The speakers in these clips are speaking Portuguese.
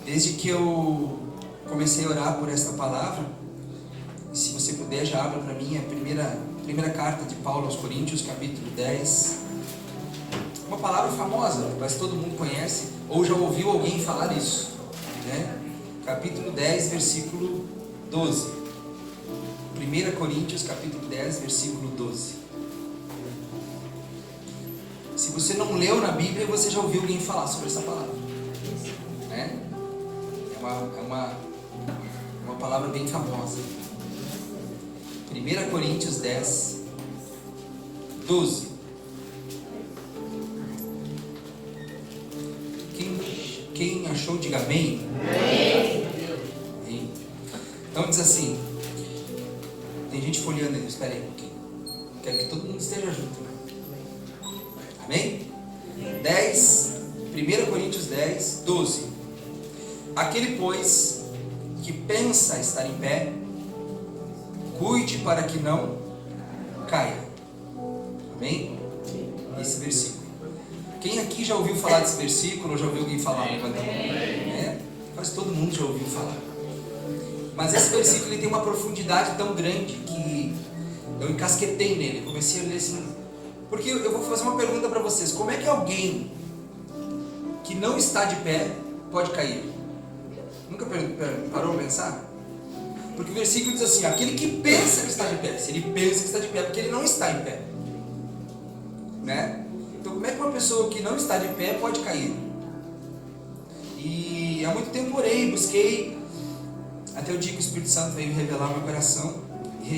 Desde que eu comecei a orar por esta palavra, se você puder, já abra para mim a primeira carta de Paulo aos Coríntios, capítulo 10. Uma palavra famosa, mas todo mundo conhece, ou já ouviu alguém falar isso, né? Capítulo 10, versículo 12. 1 Coríntios, capítulo 10, versículo 12. Se você não leu na Bíblia, você já ouviu alguém falar sobre essa palavra, né? É uma palavra bem famosa. 1 Coríntios 10, 12. Quem achou, diga amém. Amém. Então diz assim, tem gente folheando aí, espera aí um pouquinho. Quero que todo mundo esteja junto, né? Amém? 1 Coríntios 10, 12. Aquele, pois, que pensa estar em pé, cuide para que não caia. Amém? Esse versículo. Quem aqui já ouviu falar desse versículo, ou já ouviu alguém falar? Levanta a mão. É, quase todo mundo já ouviu falar. Mas esse versículo ele tem uma profundidade tão grande que eu encasquetei nele. Comecei a ler assim. Porque eu vou fazer uma pergunta para vocês. Como é que alguém que não está de pé pode cair? Nunca parou para pensar? Porque o versículo diz assim, aquele que pensa que está de pé. Se ele pensa que está de pé, porque ele não está em pé, né? Então como é que uma pessoa que não está de pé pode cair? E há muito tempo orei, busquei, até o dia que o Espírito Santo veio revelar meu coração,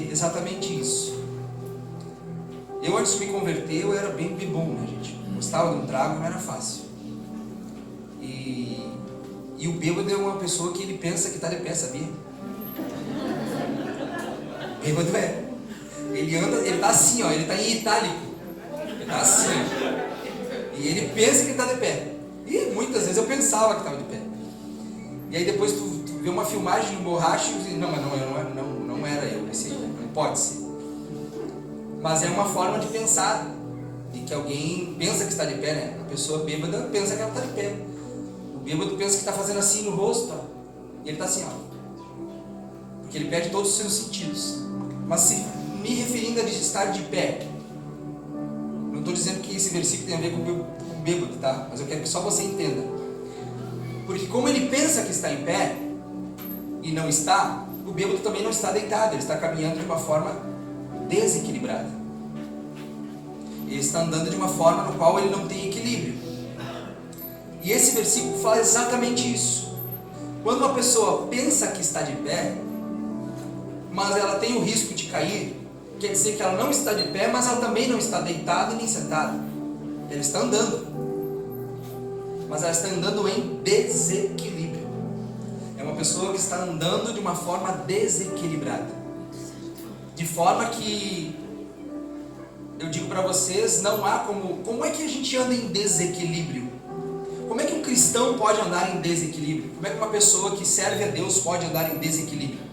exatamente isso. Eu, antes de me converter, eu era bem bibum, né, gente? Gostava de um trago, não era fácil. E o bêbado é uma pessoa que ele pensa que está de pé, sabia? O bêbado é. Ele anda, ele está assim, ó, ele está em itálico. Ele está assim, ó. E ele pensa que está de pé. E muitas vezes eu pensava que estava de pé. E aí depois tu vê uma filmagem no borracho e diz, não, mas não era eu, esse aí, não pode ser. Mas é uma forma de pensar, de que alguém pensa que está de pé, né? A pessoa bêbada pensa que ela está de pé. O bêbado pensa que está fazendo assim no rosto, ó. E ele está assim, ó. Porque ele perde todos os seus sentidos. Mas se me referindo a estar de pé, não estou dizendo que esse versículo tem a ver com o bêbado, tá? Mas eu quero que só você entenda. Porque como ele pensa que está em pé e não está, o bêbado também não está deitado, ele está caminhando de uma forma desequilibrada. Ele está andando de uma forma no qual ele não tem equilíbrio. E esse versículo fala exatamente isso. Quando uma pessoa pensa que está de pé, mas ela tem o risco de cair, quer dizer que ela não está de pé, mas ela também não está deitada nem sentada. Ela está andando, mas ela está andando em desequilíbrio. É uma pessoa que está andando de uma forma desequilibrada, de forma que eu digo para vocês, não há como é que a gente anda em desequilíbrio? Como é que um cristão pode andar em desequilíbrio? Como é que uma pessoa que serve a Deus pode andar em desequilíbrio?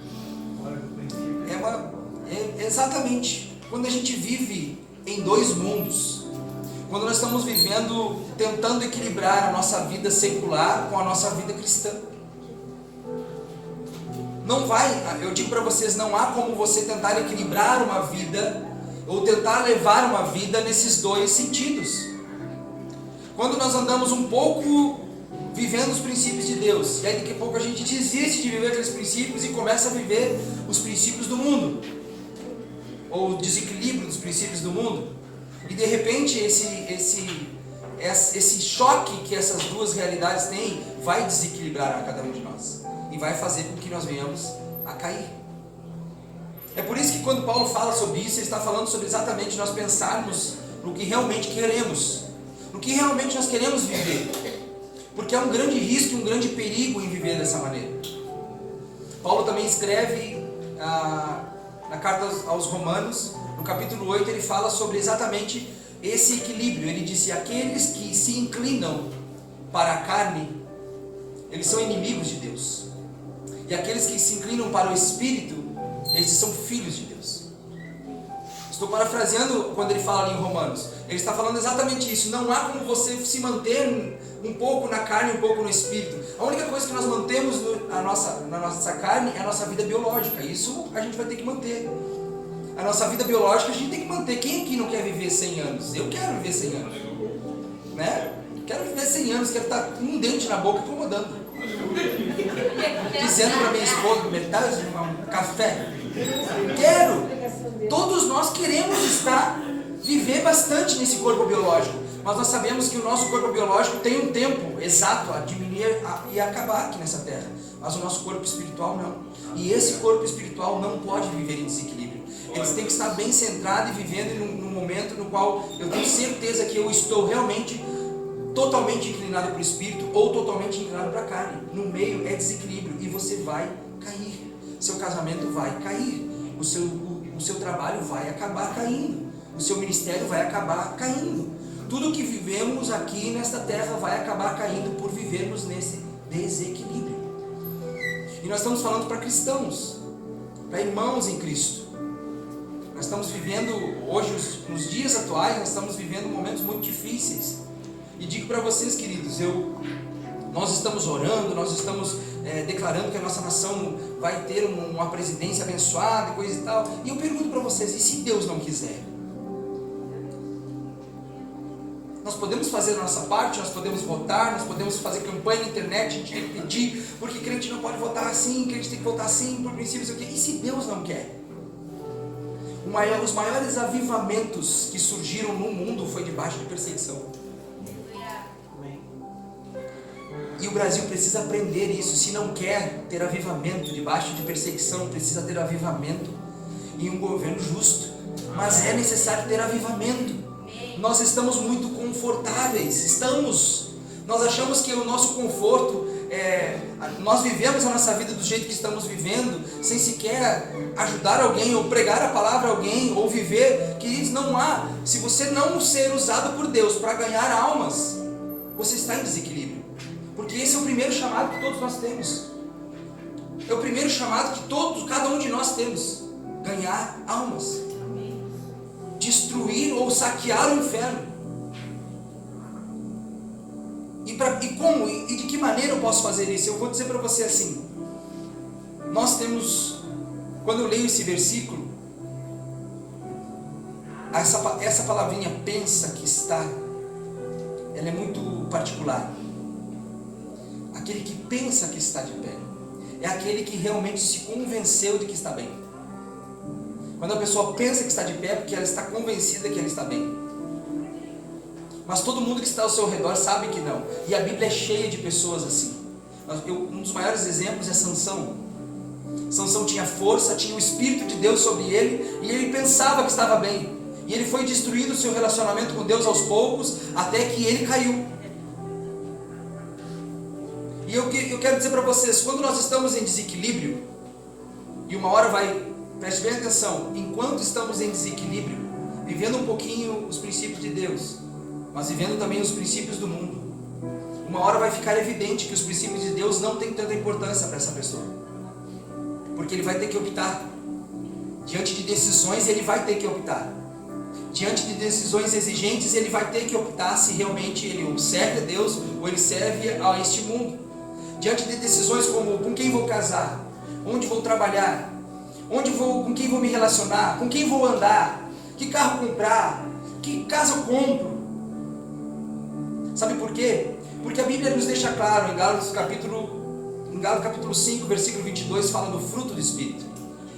Exatamente, quando a gente vive em dois mundos, quando nós estamos vivendo, tentando equilibrar a nossa vida secular com a nossa vida cristã. Não vai, eu digo para vocês, não há como você tentar equilibrar uma vida, ou tentar levar uma vida nesses dois sentidos. Quando nós andamos um pouco vivendo os princípios de Deus, e aí daqui a pouco a gente desiste de viver aqueles princípios e começa a viver os princípios do mundo, ou o desequilíbrio dos princípios do mundo, e de repente esse choque que essas duas realidades têm vai desequilibrar a cada um de nós, e vai fazer com que nós venhamos a cair. É por isso que quando Paulo fala sobre isso, ele está falando sobre exatamente nós pensarmos no que realmente queremos, no que realmente nós queremos viver, porque há um grande risco e um grande perigo em viver dessa maneira. Paulo também escreve na carta aos Romanos, no capítulo 8, ele fala sobre exatamente esse equilíbrio. Ele disse, aqueles que se inclinam para a carne, eles são inimigos de Deus, e aqueles que se inclinam para o Espírito, esses são filhos de Deus. Estou parafraseando quando ele fala ali em Romanos. Ele está falando exatamente isso. Não há como você se manter um pouco na carne e um pouco no espírito. A única coisa que nós mantemos na nossa carne é a nossa vida biológica. Isso a gente vai ter que manter. A nossa vida biológica a gente tem que manter. Quem aqui não quer viver 100 anos? Eu quero viver 100 anos. Né? Quero viver 100 anos, quero estar com um dente na boca incomodando. Dizendo para minha esposa, metade de um café. Quero. Todos nós queremos viver bastante nesse corpo biológico. Mas nós sabemos que o nosso corpo biológico tem um tempo exato a diminuir e acabar aqui nessa terra. Mas o nosso corpo espiritual não. E esse corpo espiritual não pode viver em desequilíbrio. Eles têm que estar bem centrados e vivendo num momento no qual eu tenho certeza que eu estou realmente totalmente inclinado para o espírito ou totalmente inclinado para a carne. No meio é desequilíbrio e você vai cair. Seu casamento vai cair. O seu trabalho vai acabar caindo. O seu ministério vai acabar caindo. Tudo que vivemos aqui nesta terra vai acabar caindo por vivermos nesse desequilíbrio. E nós estamos falando para cristãos, para irmãos em Cristo. Nós estamos vivendo, hoje, nos dias atuais, nós estamos vivendo momentos muito difíceis. E digo para vocês, queridos, nós estamos orando, nós estamos declarando que a nossa nação vai ter uma presidência abençoada e coisa e tal. E eu pergunto para vocês, e se Deus não quiser? Nós podemos fazer a nossa parte, nós podemos votar, nós podemos fazer campanha na internet, a gente tem que pedir, porque crente não pode votar assim, crente tem que votar assim, por princípios, e se Deus não quer? Os maiores avivamentos que surgiram no mundo foi debaixo de perseguição. E o Brasil precisa aprender isso. Se não quer ter avivamento debaixo de perseguição, precisa ter avivamento em um governo justo. Mas é necessário ter avivamento. Nós estamos muito confortáveis. Nós achamos que o nosso conforto nós vivemos a nossa vida do jeito que estamos vivendo, sem sequer ajudar alguém, ou pregar a palavra a alguém, ou viver. Queridos, não há. Se você não ser usado por Deus para ganhar almas, você está em desequilíbrio. Porque esse é o primeiro chamado que todos nós temos. É o primeiro chamado que cada um de nós temos. Ganhar almas. Destruir ou saquear o inferno. E como? E de que maneira eu posso fazer isso? Eu vou dizer para você assim. Nós temos, quando eu leio esse versículo, essa palavrinha pensa que está, ela é muito particular. Aquele que pensa que está de pé é aquele que realmente se convenceu de que está bem. Quando a pessoa pensa que está de pé, é porque ela está convencida que ela está bem. Mas todo mundo que está ao seu redor sabe que não. E a Bíblia é cheia de pessoas assim. Um dos maiores exemplos é Sansão. Sansão tinha força, tinha o Espírito de Deus sobre ele, e ele pensava que estava bem. E ele foi destruindo o seu relacionamento com Deus aos poucos, até que ele caiu. E eu quero dizer para vocês, quando nós estamos em desequilíbrio, e uma hora preste bem atenção, enquanto estamos em desequilíbrio, vivendo um pouquinho os princípios de Deus, mas vivendo também os princípios do mundo, uma hora vai ficar evidente que os princípios de Deus não têm tanta importância para essa pessoa, porque ele vai ter que optar, diante de decisões ele vai ter que optar, diante de decisões exigentes ele vai ter que optar se realmente ele serve a Deus ou ele serve a este mundo, diante de decisões como com quem vou casar, onde vou trabalhar, com quem vou me relacionar, com quem vou andar, que carro comprar, que casa eu compro. Sabe por quê? Porque a Bíblia nos deixa claro, em Gálatas capítulo 5, versículo 22, fala do fruto do Espírito.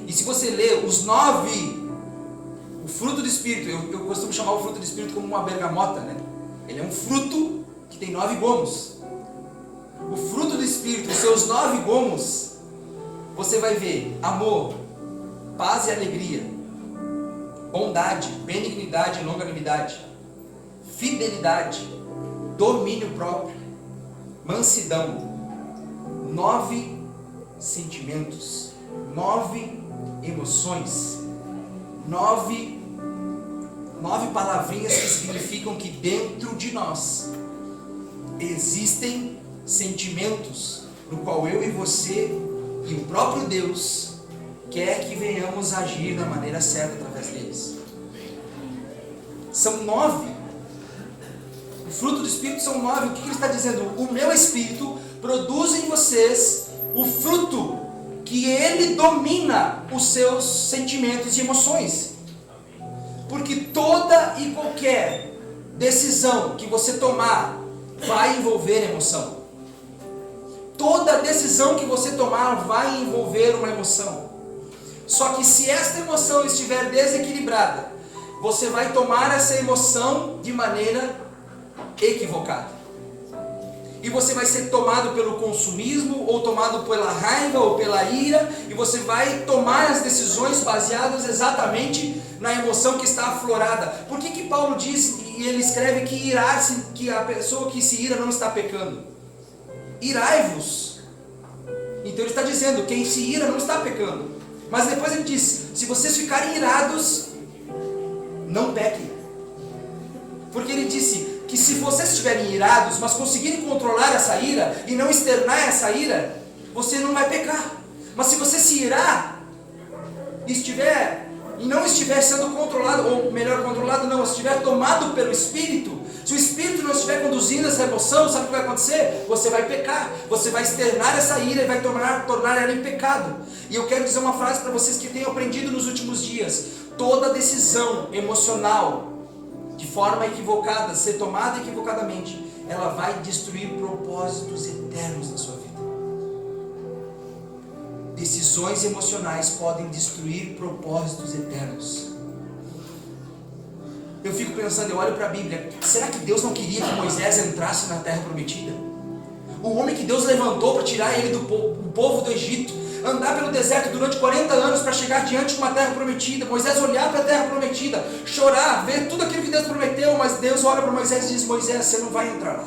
E se você ler o fruto do Espírito, eu costumo chamar o fruto do Espírito como uma bergamota, né? Ele é um fruto que tem 9 gomos. O fruto do Espírito, os seus 9 gomos, você vai ver amor, paz e alegria, bondade, benignidade e longanimidade, fidelidade, domínio próprio, mansidão, 9 sentimentos, 9 emoções, 9 palavrinhas que significam que dentro de nós existem sentimentos no qual eu e você e o próprio Deus quer que venhamos agir da maneira certa através deles. São 9. O fruto do Espírito são 9. O que ele está dizendo? O meu Espírito produz em vocês o fruto que ele domina os seus sentimentos e emoções. Porque toda e qualquer decisão que você tomar vai envolver emoção. Toda decisão que você tomar vai envolver uma emoção. Só que se esta emoção estiver desequilibrada, você vai tomar essa emoção de maneira equivocada. E você vai ser tomado pelo consumismo, ou tomado pela raiva, ou pela ira, e você vai tomar as decisões baseadas exatamente na emoção que está aflorada. Por que Paulo diz, e ele escreve que irar-se, que a pessoa que se ira não está pecando? Irai-vos. Então ele está dizendo, quem se ira não está pecando. Mas depois ele diz, se vocês ficarem irados, não pequem. Porque ele disse que se vocês estiverem irados, mas conseguirem controlar essa ira e não externar essa ira, você não vai pecar. Mas se você se irar e não estiver sendo controlado, ou melhor, controlado não, estiver tomado pelo Espírito, se o Espírito não estiver conduzindo essa emoção, sabe o que vai acontecer? Você vai pecar, você vai externar essa ira e vai tornar ela em pecado. E eu quero dizer uma frase para vocês que tenham aprendido nos últimos dias: toda decisão emocional de forma equivocada, ser tomada equivocadamente, ela vai destruir propósitos eternos na sua vida. Decisões emocionais podem destruir propósitos eternos. Eu fico pensando, eu olho para a Bíblia, será que Deus não queria que Moisés entrasse na terra prometida? O homem que Deus levantou para tirar ele do povo do Egito, andar pelo deserto durante 40 anos para chegar diante de uma terra prometida, Moisés olhar para a terra prometida, chorar, ver tudo aquilo que Deus prometeu, mas Deus olha para Moisés e diz, Moisés, você não vai entrar lá.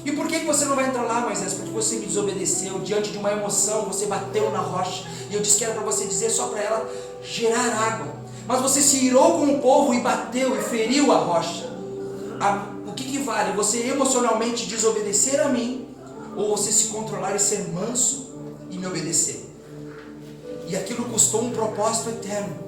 E por que você não vai entrar lá, Moisés? Porque você me desobedeceu, diante de uma emoção, você bateu na rocha, e eu disse que era para você dizer só para ela gerar água, mas você se irou com o povo e bateu e feriu a rocha. O que vale? Você emocionalmente desobedecer a mim, ou você se controlar e ser manso e me obedecer? E aquilo custou um propósito eterno.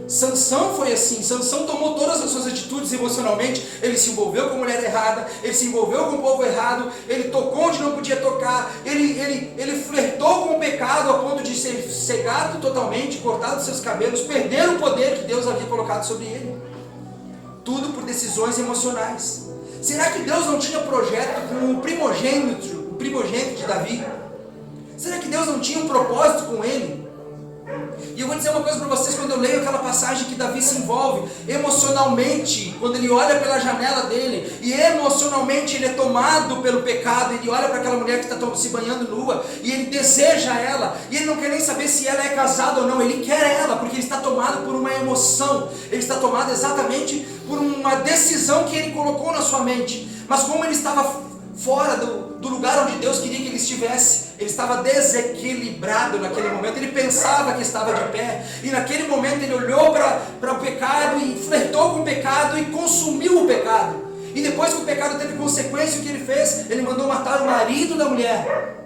Sansão foi assim. Sansão tomou todas as suas atitudes emocionalmente. Ele se envolveu com a mulher errada, ele se envolveu com o povo errado, ele tocou onde não podia tocar, ele flertou com o pecado a ponto de ser cegado totalmente, cortado seus cabelos, perder o poder que Deus havia colocado sobre ele. Tudo por decisões emocionais. Será que Deus não tinha projeto com o primogênito de Davi? Será que Deus não tinha um propósito com ele? E eu vou dizer uma coisa para vocês, quando eu leio aquela passagem que Davi se envolve emocionalmente, quando ele olha pela janela dele, e emocionalmente ele é tomado pelo pecado, ele olha para aquela mulher que está se banhando nua, e ele deseja ela, e ele não quer nem saber se ela é casada ou não, ele quer ela, porque ele está tomado por uma emoção, ele está tomado exatamente por uma decisão que ele colocou na sua mente. Mas como ele estava fora do lugar onde Deus queria que ele estivesse, ele estava desequilibrado naquele momento, ele pensava que estava de pé, e naquele momento ele olhou para o pecado e flertou com o pecado e consumiu o pecado, e depois que o pecado teve consequência, o que ele fez? Ele mandou matar o marido da mulher.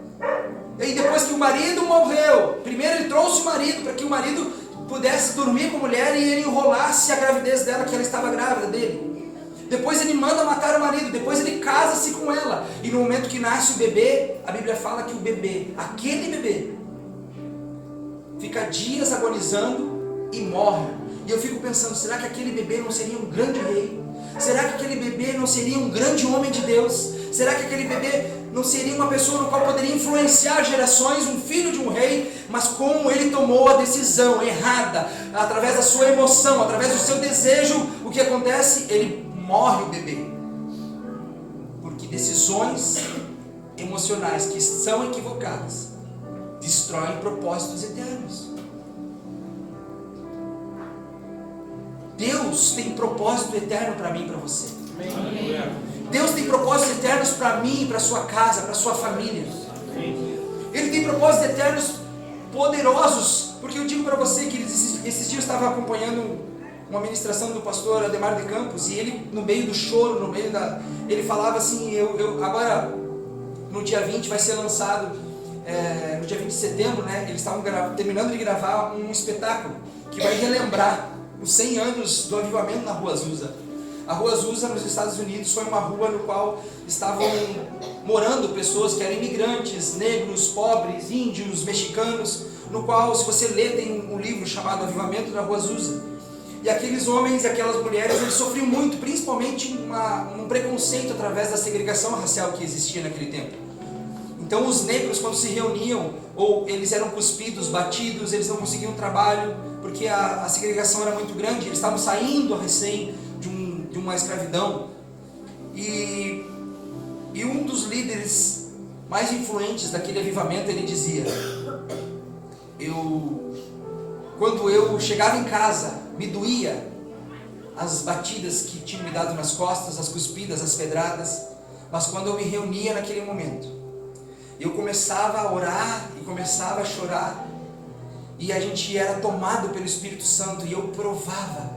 E depois que o marido morreu, primeiro ele trouxe o marido para que o marido pudesse dormir com a mulher e ele enrolasse a gravidez dela, que ela estava grávida dele. Depois ele manda matar o marido, depois ele casa-se com ela, e no momento que nasce o bebê, a Bíblia fala que o bebê, aquele bebê, fica dias agonizando e morre. E eu fico pensando, será que aquele bebê não seria um grande rei? Será que aquele bebê não seria um grande homem de Deus? Será que aquele bebê não seria uma pessoa no qual poderia influenciar gerações, um filho de um rei? Mas como ele tomou a decisão errada, através da sua emoção, através do seu desejo, o que acontece? Ele morre o bebê. Porque decisões emocionais que são equivocadas destroem propósitos eternos. Deus tem propósito eterno para mim e para você. Deus tem propósitos eternos para mim, para sua casa, para sua família. Ele tem propósitos eternos poderosos. Porque eu digo para você que esses dias eu estava acompanhando uma ministração do pastor Ademar de Campos, e ele, no meio do choro, ele falava assim, agora no dia 20 vai ser lançado, no dia 20 de setembro, né, eles estavam terminando de gravar um espetáculo que vai relembrar os 100 anos do avivamento na Rua Azusa. A Rua Azusa, nos Estados Unidos, foi uma rua no qual estavam morando pessoas que eram imigrantes, negros, pobres, índios, mexicanos, no qual, se você ler, tem um livro chamado Avivamento da Rua Azusa. E aqueles homens e aquelas mulheres, eles sofriam muito, principalmente um preconceito através da segregação racial que existia naquele tempo. Então os negros, quando se reuniam, ou eles eram cuspidos, batidos, eles não conseguiam trabalho, porque a segregação era muito grande, eles estavam saindo recém de uma escravidão. E um dos líderes mais influentes daquele avivamento, ele dizia: quando eu chegava em casa, me doía as batidas que tinham me dado nas costas, as cuspidas, as pedradas, mas quando eu me reunia naquele momento, eu começava a orar e começava a chorar, e a gente era tomado pelo Espírito Santo, e eu provava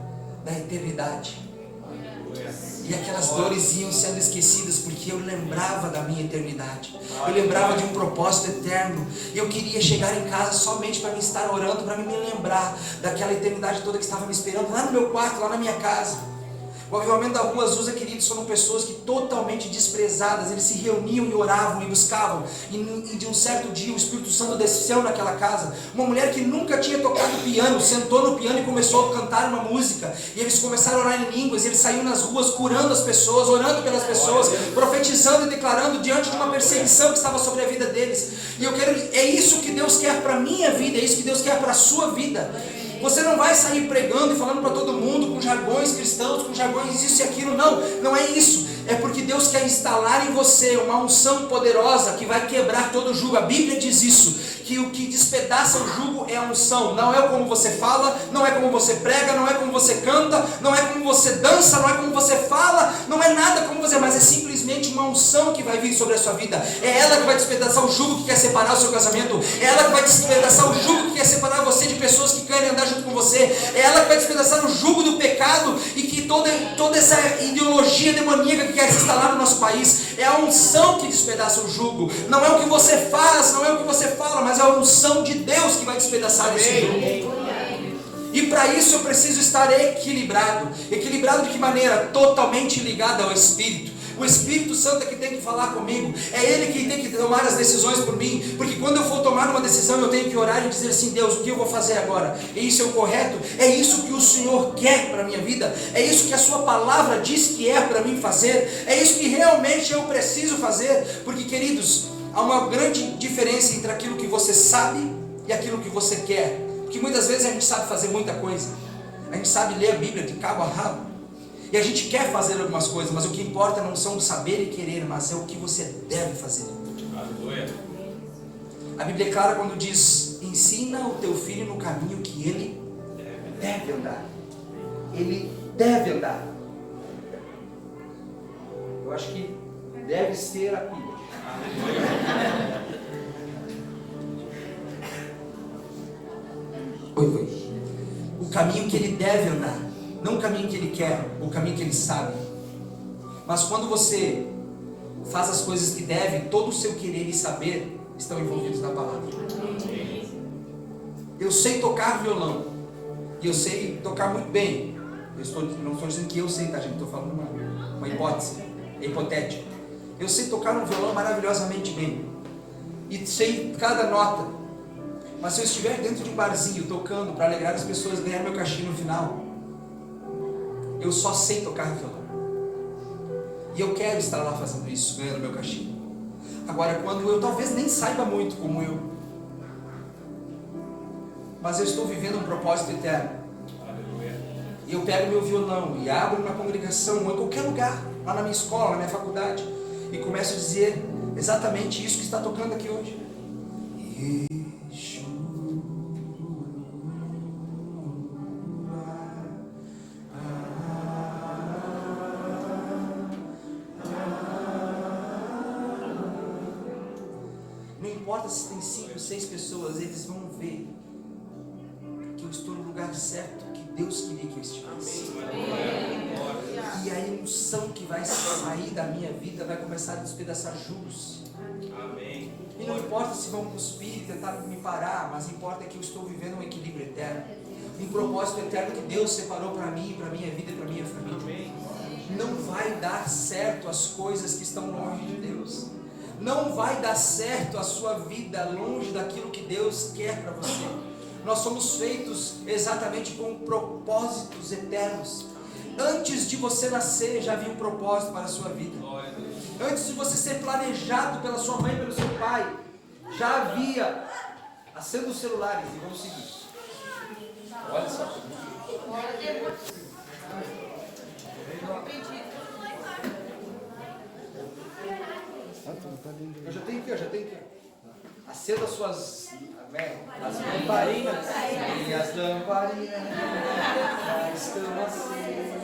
da eternidade. E aquelas dores iam sendo esquecidas, porque eu lembrava da minha eternidade. Eu lembrava de um propósito eterno. E eu queria chegar em casa somente para me estar orando, para me lembrar daquela eternidade toda que estava me esperando lá no meu quarto, lá na minha casa. O avivamento da Rua Azusa, queridos, foram pessoas que totalmente desprezadas, eles se reuniam e oravam e buscavam. E de um certo dia o Espírito Santo desceu naquela casa. Uma mulher que nunca tinha tocado piano, sentou no piano e começou a cantar uma música. E eles começaram a orar em línguas, e eles saíram nas ruas curando as pessoas, orando pelas pessoas, profetizando e declarando diante de uma perseguição que estava sobre a vida deles. E é isso que Deus quer para a minha vida, é isso que Deus quer para a sua vida. Você não vai sair pregando e falando para todo mundo com jargões cristãos, com jargões isso e aquilo. Não é isso. É porque Deus quer instalar em você uma unção poderosa que vai quebrar todo o jugo. A Bíblia diz isso, que o que despedaça o jugo é a unção. Não é como você fala, não é como você prega, não é como você canta, não é como você dança, não é como você fala, não é nada como você, mas é simplesmente uma unção que vai vir sobre a sua vida. É ela que vai despedaçar o jugo que quer separar o seu casamento. É ela que vai despedaçar o jugo que quer separar você de pessoas que querem andar junto com você. É ela que vai despedaçar o jugo do pecado e que toda essa ideologia demoníaca que quer se instalar no nosso país. É a unção que despedaça o jugo. Não é o que você faz, não é o que você fala, mas é a unção de Deus que vai despedaçar esse jugo. E para isso eu preciso estar equilibrado. Equilibrado de que maneira? Totalmente ligado ao Espírito. O Espírito Santo é que tem que falar comigo. É Ele que tem que tomar as decisões por mim. Porque quando eu for tomar uma decisão, eu tenho que orar e dizer assim: Deus, o que eu vou fazer agora? É isso o correto? É isso que o Senhor quer para a minha vida? É isso que a sua palavra diz que é para mim fazer? É isso que realmente eu preciso fazer? Porque, queridos, há uma grande diferença entre aquilo que você sabe e aquilo que você quer. Porque muitas vezes a gente sabe fazer muita coisa. A gente sabe ler a Bíblia de cabo a rabo. E a gente quer fazer algumas coisas, mas o que importa não são o saber e querer, mas é o que você deve fazer. A Bíblia é clara quando diz: ensina o teu filho no caminho que ele deve andar. Ele deve andar. Eu acho que deve ser a pilha. Oi. O caminho que ele deve andar. Não o caminho que ele quer, o caminho que ele sabe. Mas quando você faz as coisas que deve, todo o seu querer e saber estão envolvidos na palavra. Eu sei tocar violão. E eu sei tocar muito bem. Não estou dizendo que eu sei, tá, gente? Estou falando uma hipótese. É hipotético. Eu sei tocar um violão maravilhosamente bem. E sei cada nota. Mas se eu estiver dentro de um barzinho tocando para alegrar as pessoas e ganhar meu cachê no final, eu só sei tocar violão. E eu quero estar lá fazendo isso, ganhando meu cachê. Agora, quando eu talvez nem saiba muito como eu, mas eu estou vivendo um propósito eterno. E eu pego meu violão e abro uma congregação, ou em qualquer lugar, lá na minha escola, na minha faculdade, e começo a dizer exatamente isso que está tocando aqui hoje. Se tem 5, 6 pessoas, eles vão ver que eu estou no lugar certo, que Deus queria que eu estivesse. E a unção que vai sair da minha vida vai começar a despedaçar jugos. E não importa se vão cuspir e tentar me parar, mas importa que eu estou vivendo um equilíbrio eterno. um propósito eterno que Deus separou para mim, para minha vida e para minha família. Não vai dar certo as coisas que estão longe de Deus. Não vai dar certo a sua vida longe daquilo que Deus quer para você. Nós somos feitos exatamente com propósitos eternos. Antes de você nascer, já havia um propósito para a sua vida. Antes de você ser planejado pela sua mãe e pelo seu pai, já havia. Acenda os celulares e vamos seguir. Olha só. Eu já tenho aqui. Acenda suas as lamparinas. E as lamparinas estão acesas.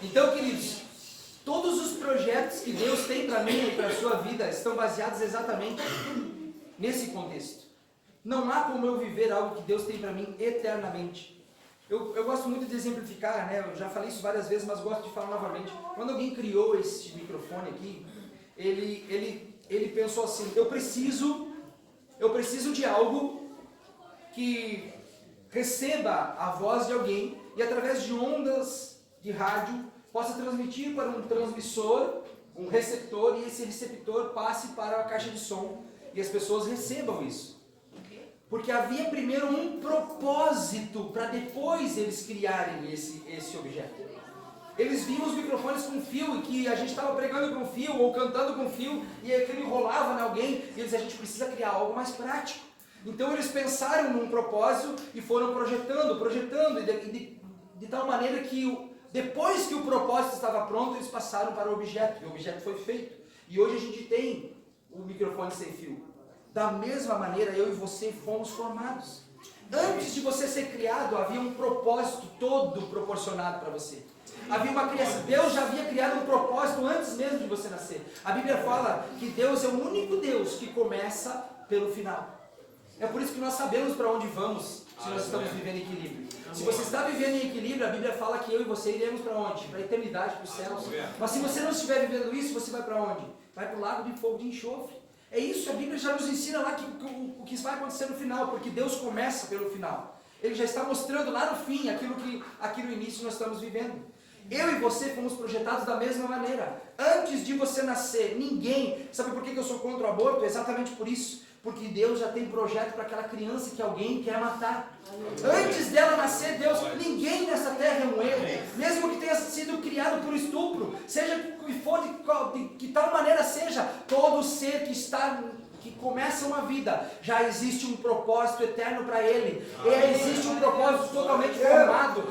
Então, queridos, todos os projetos que Deus tem para mim e para a sua vida estão baseados exatamente nesse contexto. Não há como eu viver algo que Deus tem para mim eternamente. Eu gosto muito de exemplificar, né? Eu já falei isso várias vezes, mas gosto de falar novamente. Quando alguém criou esse microfone aqui, ele pensou assim: eu preciso de algo que receba a voz de alguém e através de ondas de rádio possa transmitir para um transmissor, um receptor, e esse receptor passe para a caixa de som e as pessoas recebam isso. Porque havia primeiro um propósito para depois eles criarem esse objeto. Eles viam os microfones com fio e que a gente estava pregando com fio ou cantando com fio e aquilo enrolava em alguém e eles diziam: a gente precisa criar algo mais prático. Então eles pensaram num propósito e foram projetando de tal maneira que depois que o propósito estava pronto, eles passaram para o objeto e o objeto foi feito. E hoje a gente tem o microfone sem fio. Da mesma maneira, eu e você fomos formados. Antes de você ser criado, havia um propósito todo proporcionado para você. Havia uma criação. Deus já havia criado um propósito antes mesmo de você nascer. A Bíblia fala que Deus é o único Deus que começa pelo final. É por isso que nós sabemos para onde vamos, se nós estamos vivendo em equilíbrio. Se você está vivendo em equilíbrio, a Bíblia fala que eu e você iremos para onde? Para a eternidade, para os céus. Mas se você não estiver vivendo isso, você vai para onde? Vai para o lago de fogo de enxofre. É isso, a Bíblia já nos ensina lá o que vai acontecer no final, porque Deus começa pelo final. Ele já está mostrando lá no fim aquilo que aqui no início nós estamos vivendo. Eu e você fomos projetados da mesma maneira. Antes de você nascer, ninguém... Sabe por que eu sou contra o aborto? É exatamente por isso. Porque Deus já tem projeto para aquela criança que alguém quer matar. Antes dela nascer, ninguém nessa terra é um erro. Mesmo que tenha sido criado por estupro, seja que for de tal maneira seja, todo ser que começa uma vida, já existe um propósito eterno para ele. Existe um propósito totalmente formado.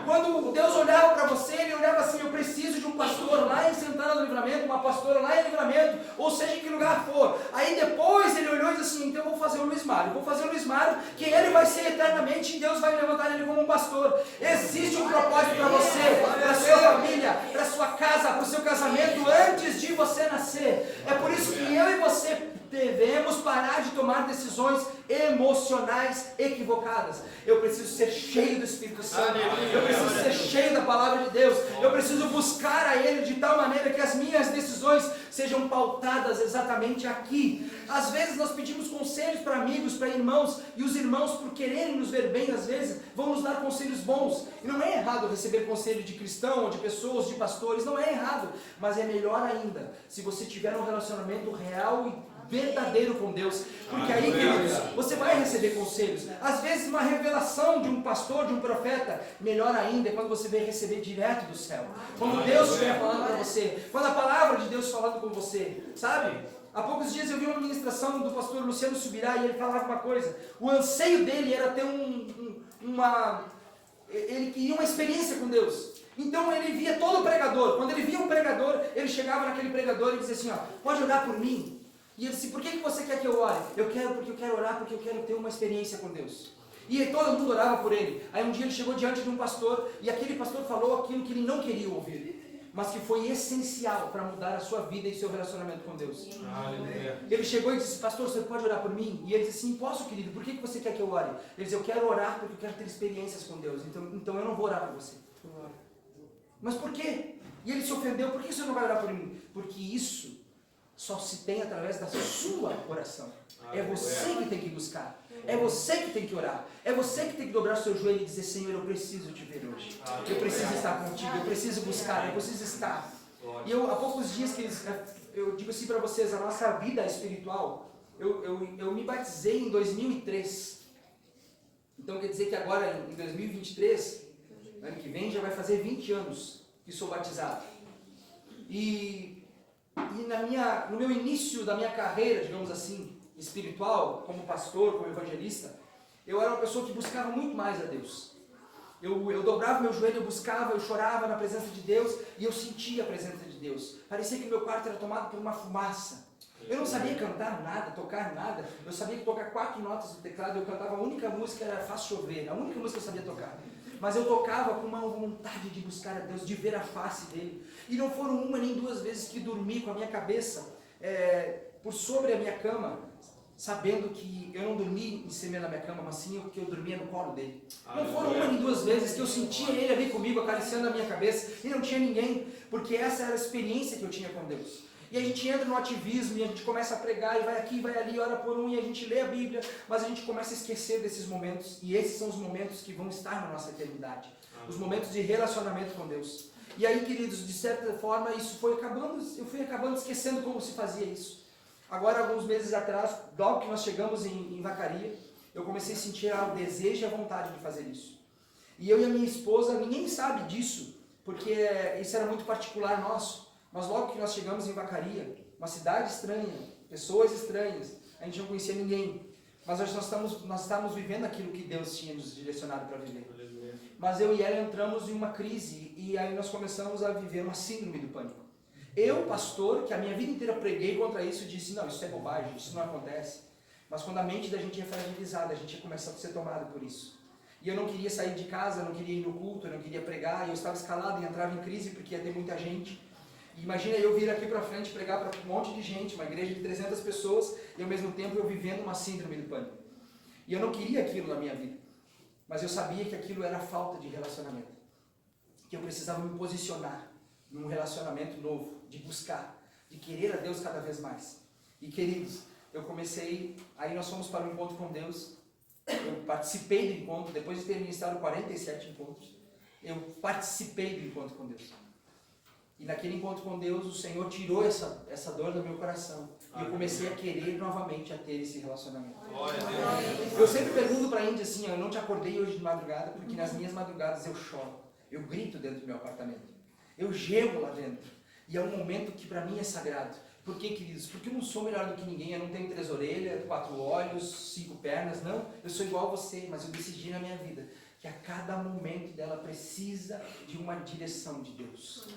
Quando Deus olhava para você, ele olhava assim: eu preciso de um pastor lá em Santana do Livramento, uma pastora lá em Livramento, ou seja, em que lugar for. Aí depois ele olhou e disse assim: então eu vou fazer o Luiz Mário, que ele vai ser eternamente e Deus vai levantar ele como um pastor. Existe um propósito para você, para a sua família, para a sua casa, para o seu casamento, antes de você nascer. É por isso que eu e você devemos parar de tomar decisões emocionais equivocadas. Eu preciso ser cheio do Espírito Santo. Eu preciso ser cheio da palavra de Deus. Eu preciso buscar a Ele de tal maneira que as minhas decisões sejam pautadas exatamente aqui. Às vezes nós pedimos conselhos para amigos, para irmãos, e os irmãos, por quererem nos ver bem, às vezes, vão nos dar conselhos bons. E não é errado receber conselho de cristão, ou de pessoas, de pastores, não é errado. Mas é melhor ainda se você tiver um relacionamento real e verdadeiro com Deus, porque aí, queridos, você vai receber conselhos. Às vezes uma revelação de um pastor, de um profeta, melhor ainda é quando você vem receber direto do céu, quando Deus estiver falando para você, quando a palavra de Deus falando com você, sabe? Há poucos dias eu vi uma ministração do pastor Luciano Subirá e ele falava uma coisa: o anseio dele era ter ele queria uma experiência com Deus. Então ele via todo pregador, quando ele via um pregador, ele chegava naquele pregador e dizia assim: ó, pode orar por mim? E ele disse: por que você quer que eu ore? Porque eu quero orar, porque eu quero ter uma experiência com Deus. E todo mundo orava por ele. Aí um dia ele chegou diante de um pastor, e aquele pastor falou aquilo que ele não queria ouvir, mas que foi essencial para mudar a sua vida e seu relacionamento com Deus. Aleluia. Ele chegou e disse: pastor, você pode orar por mim? E ele disse assim: posso, querido, por que você quer que eu ore? Ele disse: eu quero orar porque eu quero ter experiências com Deus, então eu não vou orar por você. Mas por quê? E ele se ofendeu: por que você não vai orar por mim? Porque isso só se tem através da sua oração. É você que tem que buscar. É você que tem que orar. É você que tem que dobrar o seu joelho e dizer: Senhor, eu preciso te ver hoje. Eu preciso estar contigo. Eu preciso buscar. Eu preciso estar. E há poucos dias que eu digo assim para vocês, a nossa vida espiritual, eu me batizei em 2003. Então quer dizer que agora, em 2023, ano que vem, já vai fazer 20 anos que sou batizado. E no meu início da minha carreira, digamos assim, espiritual, como pastor, como evangelista, eu era uma pessoa que buscava muito mais a Deus. Eu dobrava meu joelho, eu buscava, eu chorava na presença de Deus e eu sentia a presença de Deus. Parecia que meu quarto era tomado por uma fumaça. Eu não sabia cantar nada, tocar nada. Eu sabia tocar 4 notas do teclado, eu cantava, a única música era Faz Chover, a única música que eu sabia tocar. Mas eu tocava com uma vontade de buscar a Deus, de ver a face dele. E não foram uma nem 2 vezes que dormi com a minha cabeça por sobre a minha cama, sabendo que eu não dormi em cima da minha cama, mas sim que eu dormia no colo dele. Não foram uma nem 2 vezes que eu sentia ele ali comigo, acariciando a minha cabeça, e não tinha ninguém, porque essa era a experiência que eu tinha com Deus. E a gente entra no ativismo, e a gente começa a pregar, e vai aqui, vai ali, ora por um, e a gente lê a Bíblia, mas a gente começa a esquecer desses momentos, e esses são os momentos que vão estar na nossa eternidade. Os momentos de relacionamento com Deus. E aí, queridos, de certa forma, isso foi acabando, eu fui acabando esquecendo como se fazia isso. Agora, alguns meses atrás, logo que nós chegamos em Vacaria, eu comecei a sentir o desejo e a vontade de fazer isso. E eu e a minha esposa, ninguém sabe disso, porque isso era muito particular nosso. Mas logo que nós chegamos em Vacaria, uma cidade estranha, pessoas estranhas, a gente não conhecia ninguém. Mas hoje nós estamos vivendo aquilo que Deus tinha nos direcionado para viver. Mas eu e ela entramos em uma crise, e aí nós começamos a viver uma síndrome do pânico. Eu, pastor, que a minha vida inteira preguei contra isso, disse: não, isso é bobagem, isso não acontece. Mas quando a mente da gente é fragilizada, a gente começa a ser tomado por isso. E eu não queria sair de casa, não queria ir no culto, eu não queria pregar, e eu estava escalado e entrava em crise porque ia ter muita gente. E imagina eu vir aqui para frente pregar para um monte de gente, uma igreja de 300 pessoas, e ao mesmo tempo eu vivendo uma síndrome do pânico. E eu não queria aquilo na minha vida, mas eu sabia que aquilo era falta de relacionamento, que eu precisava me posicionar num relacionamento novo, de buscar, de querer a Deus cada vez mais. E queridos, eu comecei, aí nós fomos para um encontro com Deus, eu participei do encontro, depois de ter ministrado 47 encontros, eu participei do encontro com Deus. E naquele encontro com Deus, o Senhor tirou essa dor do meu coração. E eu comecei a querer novamente a ter esse relacionamento. Eu sempre pergunto para a Índia assim: eu não te acordei hoje de madrugada, porque nas minhas madrugadas eu choro. Eu grito dentro do meu apartamento. Eu gemo lá dentro. E é um momento que para mim é sagrado. Por quê, queridos? Porque eu não sou melhor do que ninguém. Eu não tenho 3 orelhas, 4 olhos, 5 pernas. Não, eu sou igual a você, mas eu decidi na minha vida que a cada momento dela precisa de uma direção de Deus.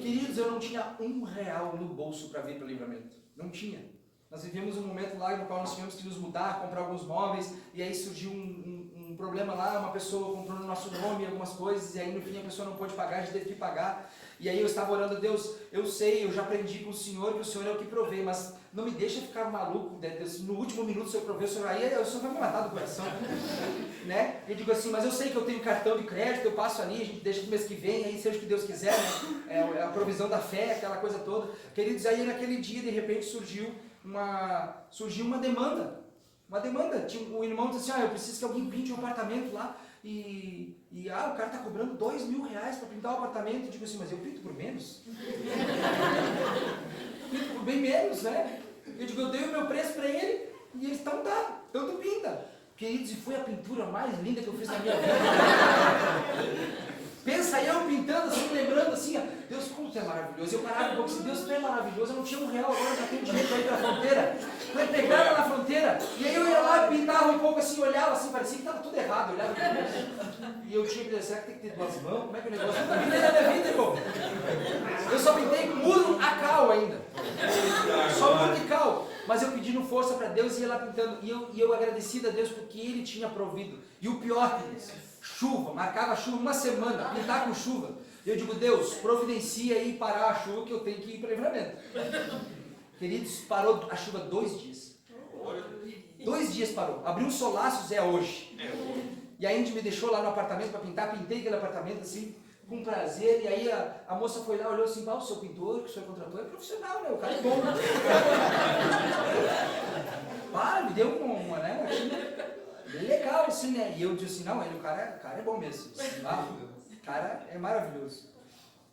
Queridos, eu não tinha R$1 no bolso para vir para o Livramento. Não tinha. Nós vivemos um momento lá no qual nós tivemos que nos mudar, comprar alguns móveis, e aí surgiu um problema lá, uma pessoa comprou no nosso nome algumas coisas, e aí no fim a pessoa não pôde pagar, a gente teve que pagar. E aí eu estava orando a Deus: eu sei, eu já aprendi com o Senhor que o Senhor é o que provê, mas não me deixa ficar maluco, Deus, no último minuto o Senhor provê, o Senhor vai me matar do coração. Né? Eu digo assim: mas eu sei que eu tenho cartão de crédito, eu passo ali, a gente deixa pro mês que vem, aí seja o que Deus quiser, né? É a provisão da fé, aquela coisa toda. Queridos, aí naquele dia de repente surgiu uma demanda. O irmão disse assim: eu preciso que alguém pinte um apartamento lá. E o cara está cobrando R$2.000 para pintar o apartamento. Eu digo assim: mas eu pinto por menos? Pinto por bem menos, né? Eu digo: eu dei o meu preço para ele, e ele: então tá, então tu pinta. Queridos, e foi a pintura mais linda que eu fiz na minha vida. Pensa eu pintando assim, lembrando assim: Deus, como tu é maravilhoso. Eu parava um pouco assim: Deus, tu é maravilhoso. Eu não tinha R$1, agora já tenho direito para ir para a fronteira. Foi pegada na fronteira. E aí eu ia lá, pintava um pouco assim, olhava assim, parecia que estava tudo errado. Olhava e eu tinha que dizer: será que tem que ter 2 mãos? Como é que o negócio? Eu não pintei na minha vida, irmão. Eu só pintei muro a cal ainda. Só muro de cal. Mas eu pedindo força para Deus e ia lá pintando. E eu agradecido a Deus porque Ele tinha provido. E o pior, queridos, chuva, marcava chuva uma semana, pintar com chuva. E eu digo: Deus, providencia aí parar a chuva que eu tenho que ir para o Livramento. Queridos, parou a chuva 2 dias. 2 dias parou. Abriu um solaço, hoje. E aí a gente me deixou lá no apartamento para pintar, pintei aquele apartamento assim. com prazer. E aí a moça foi lá, olhou assim, o seu pintor que o senhor contratou é profissional, né? O cara é bom. Me deu uma, né? Bem legal, assim, né? E eu disse assim, não, o cara é bom mesmo. O cara é maravilhoso.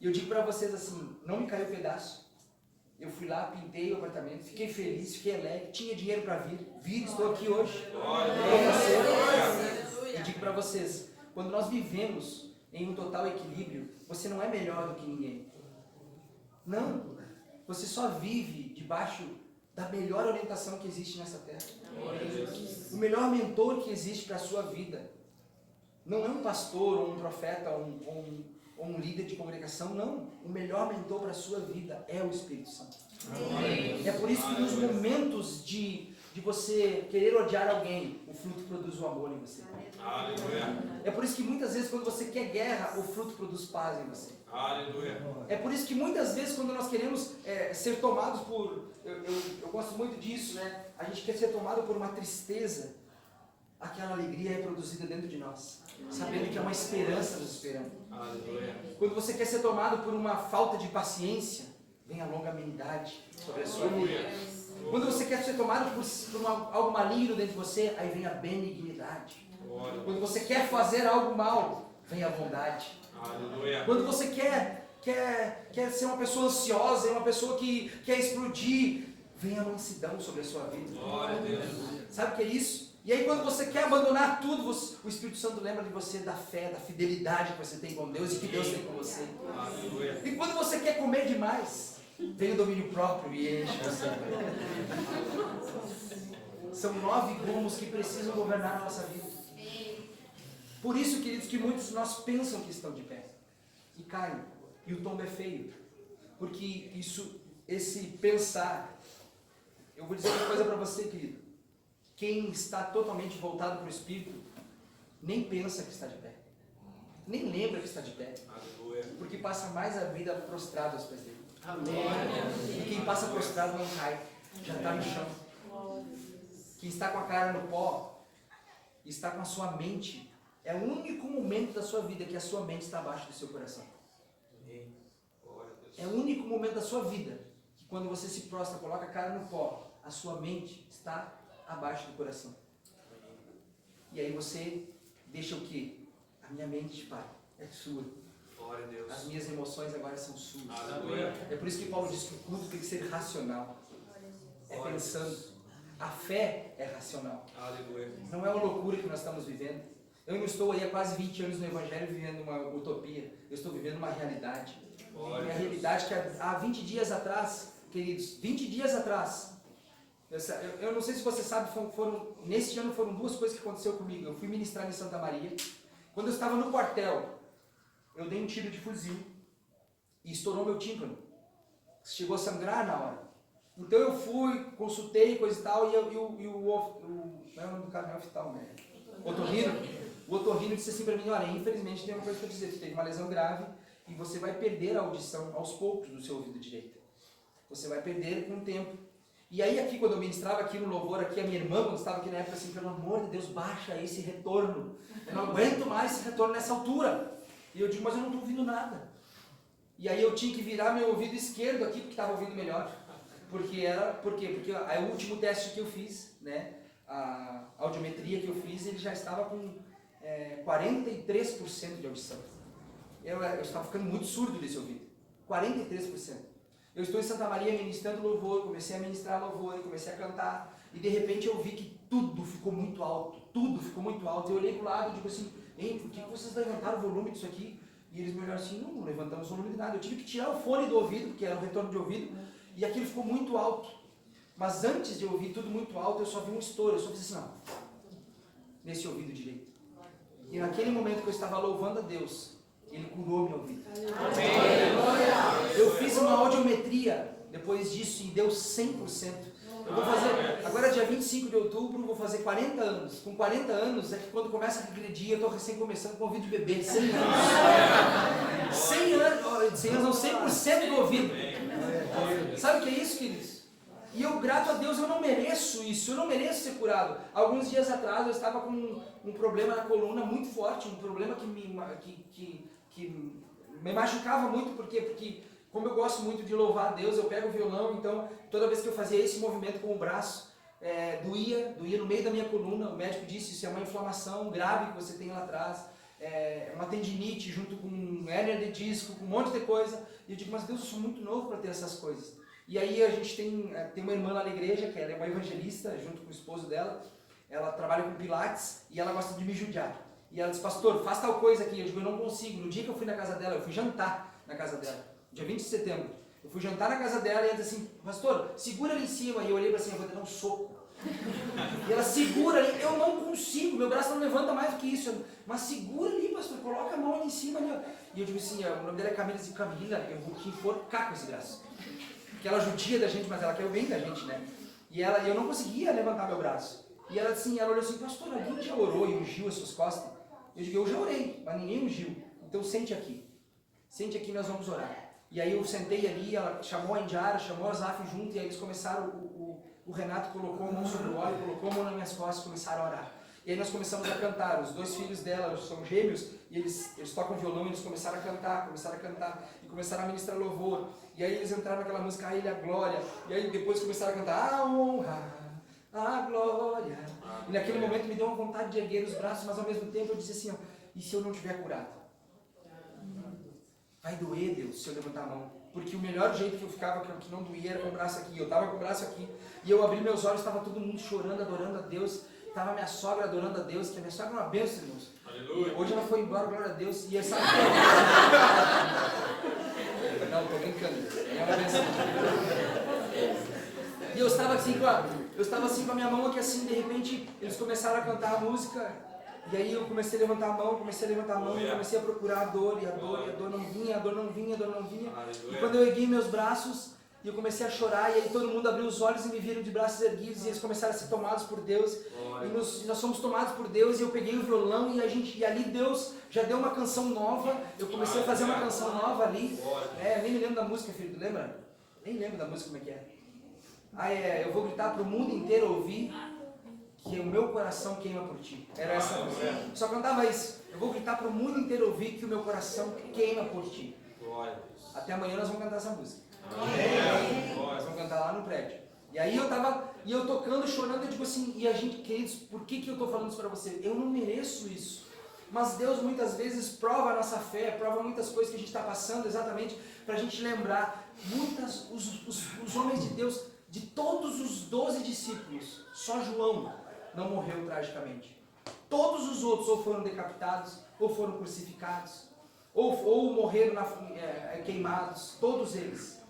E eu digo para vocês assim, não me caiu pedaço. Eu fui lá, pintei o apartamento, fiquei feliz, fiquei alegre, tinha dinheiro para vir, estou aqui hoje. Eu digo para vocês, quando nós vivemos em um total equilíbrio, você não é melhor do que ninguém. Não, você só vive debaixo da melhor orientação que existe nessa terra. O melhor mentor que existe para a sua vida. Não é um pastor, ou um profeta, ou um líder de congregação, não. O melhor mentor para a sua vida é o Espírito Santo. É por isso que nos momentos de você querer odiar alguém, o fruto produz o amor em você. É por isso que muitas vezes quando você quer guerra, o fruto produz paz em você. É por isso que muitas vezes quando nós queremos ser tomados por... Eu gosto muito disso, né? A gente quer ser tomado por uma tristeza. Aquela alegria é produzida dentro de nós, sabendo que é uma esperança nos esperando. Quando você quer ser tomado por uma falta de paciência, vem a longanimidade sobre a sua vida. Quando você quer ser tomado por algo maligno dentro de você, aí vem a benignidade. Quando você quer fazer algo mal, vem a bondade. Quando você quer ser uma pessoa ansiosa, uma pessoa que quer explodir, vem a mansidão sobre a sua vida. Sabe o que é isso? E aí quando você quer abandonar tudo, o Espírito Santo lembra de você da fé, da fidelidade que você tem com Deus e que Deus tem com você. E quando você quer comer demais, vem o domínio próprio e enche você. São 9 rumos que precisam governar a nossa vida. Por isso, queridos, que muitos de nós pensam que estão de pé e caem, e o tombo é feio. Porque esse pensar, eu vou dizer uma coisa para você, querido. Quem está totalmente voltado para o Espírito, nem pensa que está de pé. Nem lembra que está de pé. Porque passa mais a vida prostrado aos pés dele. E quem passa prostrado não cai, já está no chão. Quem está com a cara no pó, está com a sua mente. É o único momento da sua vida que a sua mente está abaixo do seu coração. É o único momento da sua vida que quando você se prostra, coloca a cara no pó, a sua mente está abaixo do coração. E aí você deixa o quê? A minha mente, Pai, é sua. As minhas emoções agora são suas. É por isso que Paulo diz que o culto tem que ser racional. É pensando. A fé é racional. Não é uma loucura que nós estamos vivendo. Eu não estou aí há quase 20 anos no Evangelho vivendo uma utopia. Eu estou vivendo uma realidade. E a realidade que há 20 dias atrás, queridos, 20 dias atrás, eu não sei se você sabe, nesse ano foram 2 coisas que aconteceu comigo. Eu fui ministrar em Santa Maria. Quando eu estava no quartel, eu dei um tiro de fuzil e estourou meu tímpano. Chegou a sangrar na hora. Então eu fui, consultei, coisa e tal, não é o nome do cara, não é oftalmo, né? O otorrino disse assim para mim, olha, infelizmente tem uma coisa para dizer, você teve uma lesão grave e você vai perder a audição aos poucos do seu ouvido direito. Você vai perder com o tempo. E aí aqui, quando eu ministrava aqui no louvor, aqui a minha irmã, quando estava aqui na época, assim, pelo amor de Deus, baixa esse retorno. Eu não aguento mais esse retorno nessa altura. E eu digo, mas eu não estou ouvindo nada. E aí eu tinha que virar meu ouvido esquerdo aqui, porque estava ouvindo melhor. Por quê? Porque o último teste que eu fiz, né, a audiometria que eu fiz, ele já estava com 43% de audição. Eu estava ficando muito surdo desse ouvido. 43%. Eu estou em Santa Maria ministrando louvor, comecei a ministrar louvor, comecei a cantar, e de repente eu vi que tudo ficou muito alto, Eu olhei para o lado e digo assim, ei, por que vocês levantaram o volume disso aqui? E eles me olharam assim, não levantamos o volume de nada. Eu tive que tirar o fone do ouvido, porque era um retorno de ouvido, e aquilo ficou muito alto. Mas antes de eu ouvir tudo muito alto, eu só vi um estouro, eu só fiz assim, não, nesse ouvido direito. E naquele momento que eu estava louvando a Deus, Ele curou meu ouvido. Eu fiz uma audiometria depois disso e deu 100%. Eu vou fazer, agora dia 25 de outubro, vou fazer 40 anos. Com 40 anos é que quando começa a regredir, eu estou recém começando com o ouvido de bebê, 100 anos. 100 anos, não, 100% do ouvido. Sabe o que é isso, queridos? E eu, grato a Deus, eu não mereço isso, eu não mereço ser curado. Alguns dias atrás eu estava com um problema na coluna muito forte, um problema que me machucava muito, porque como eu gosto muito de louvar a Deus, eu pego o violão, então toda vez que eu fazia esse movimento com o braço, doía no meio da minha coluna. O médico disse, isso é uma inflamação grave que você tem lá atrás, uma tendinite junto com hérnia de disco, com um monte de coisa. E eu digo, mas Deus, eu sou muito novo para ter essas coisas. E aí a gente tem uma irmã lá na igreja, que ela é uma evangelista, junto com o esposo dela. Ela trabalha com pilates e ela gosta de me judiar. E ela disse, pastor, faz tal coisa aqui. Eu digo, eu não consigo. No dia que eu fui na casa dela, eu fui jantar na casa dela, dia 20 de setembro. Eu fui jantar na casa dela e ela disse assim, pastor, segura ali em cima. E eu olhei para assim, eu vou te dar um soco. E ela segura ali, eu não consigo, meu braço não levanta mais do que isso. Mas segura ali, pastor, coloca a mão ali em cima. Ali. E eu digo assim, o nome dela é Camila, assim, Camila, eu vou te enforcar com esse braço. Porque ela judia da gente, mas ela quer o bem da gente, né? E eu não conseguia levantar meu braço. E ela assim, ela olhou assim, pastor, alguém já orou e ungiu as suas costas? Eu digo, eu já orei, mas ninguém ungiu. Então sente aqui, nós vamos orar. E aí eu sentei ali, ela chamou a Indiara, chamou a Zaf junto, e aí eles começaram, o Renato colocou a mão sobre o óleo, colocou a mão nas minhas costas e começaram a orar. E aí nós começamos a cantar, os dois filhos dela são gêmeos, e eles tocam violão, e eles começaram a cantar, e começaram a ministrar louvor. E aí eles entraram naquela música, a Ele a Glória, e aí depois começaram a cantar, a honra, a glória. E naquele momento me deu uma vontade de erguer os braços, mas ao mesmo tempo eu disse assim, ó, e se eu não tiver curado? Vai doer, Deus, se eu levantar a mão. Porque o melhor jeito que eu ficava, que não doía, era com o braço aqui. Eu estava com o braço aqui, e eu abri meus olhos, estava todo mundo chorando, adorando a Deus. Estava minha sogra adorando a Deus, que a minha sogra é uma bênção, irmãos. Aleluia. Hoje ela foi embora, glória a Deus, e essa... Não, estou brincando. É uma bênção. E eu estava assim com a minha mão aqui assim, de repente eles começaram a cantar a música, e aí eu comecei a levantar a mão, e comecei a procurar a dor não vinha, e quando eu ergui meus braços, e eu comecei a chorar, e aí todo mundo abriu os olhos e me viram de braços erguidos, e eles começaram a ser tomados por Deus, e nós fomos tomados por Deus, e eu peguei o violão, e ali Deus já deu uma canção nova, eu comecei a fazer uma canção nova ali, nem me lembro da música, filho, tu lembra? Nem lembro da música como é que é. Eu vou gritar para o mundo inteiro ouvir que o meu coração queima por ti. Era essa música. Só cantava isso. Eu vou gritar para o mundo inteiro ouvir que o meu coração queima por ti. Até amanhã nós vamos cantar essa música. Nós vamos cantar lá no prédio. E aí eu tocando, chorando, eu digo assim, e a gente, queridos, por que eu estou falando isso para você? Eu não mereço isso. Mas Deus muitas vezes prova a nossa fé, prova muitas coisas que a gente está passando, exatamente para a gente lembrar. Os homens de Deus, de todos os 12 discípulos, só João não morreu tragicamente. Todos os outros ou foram decapitados, ou foram crucificados, ou morreram queimados, todos eles.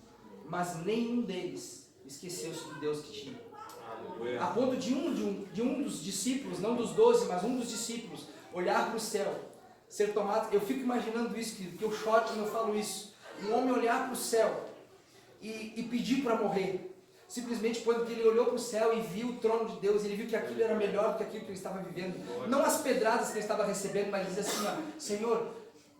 Mas nenhum deles esqueceu-se do Deus que tinha. A ponto de um dos discípulos, não dos 12, mas um dos discípulos, olhar para o céu, ser tomado. Eu fico imaginando isso, que eu choro quando eu falo isso. Um homem olhar para o céu e pedir para morrer. Simplesmente quando ele olhou para o céu e viu o trono de Deus, ele viu que aquilo era melhor do que aquilo que ele estava vivendo. Não as pedradas que ele estava recebendo, mas dizer assim, ó, Senhor,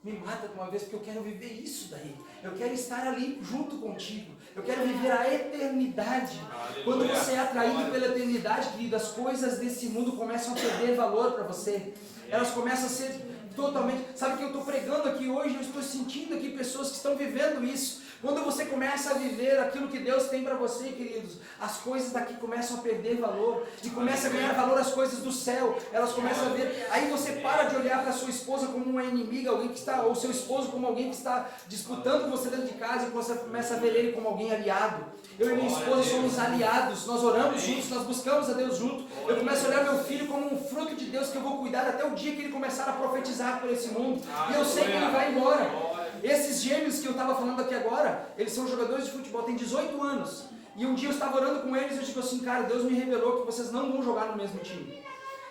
me mata de uma vez, porque eu quero viver isso daí. Eu quero estar ali junto contigo. Eu quero viver a eternidade. Quando você é atraído pela eternidade, querido, as coisas desse mundo começam a perder valor para você. Elas começam a ser totalmente... Sabe que eu estou pregando aqui hoje, eu estou sentindo aqui pessoas que estão vivendo isso. Quando você começa a viver aquilo que Deus tem para você, queridos, as coisas daqui começam a perder valor, e começa a ganhar valor as coisas do céu, elas começam a ver, aí você para de olhar para sua esposa como uma inimiga, alguém que está, ou seu esposo como alguém que está disputando com você dentro de casa, e você começa a ver ele como alguém aliado. Eu e minha esposa somos aliados, nós oramos juntos, nós buscamos a Deus junto. Eu começo a olhar meu filho como um fruto de Deus que eu vou cuidar até o dia que ele começar a profetizar por esse mundo, e eu sei que ele vai embora. Esses gêmeos que eu estava falando aqui agora, eles são jogadores de futebol, têm 18 anos. E um dia eu estava orando com eles e eu digo assim, cara, Deus me revelou que vocês não vão jogar no mesmo time.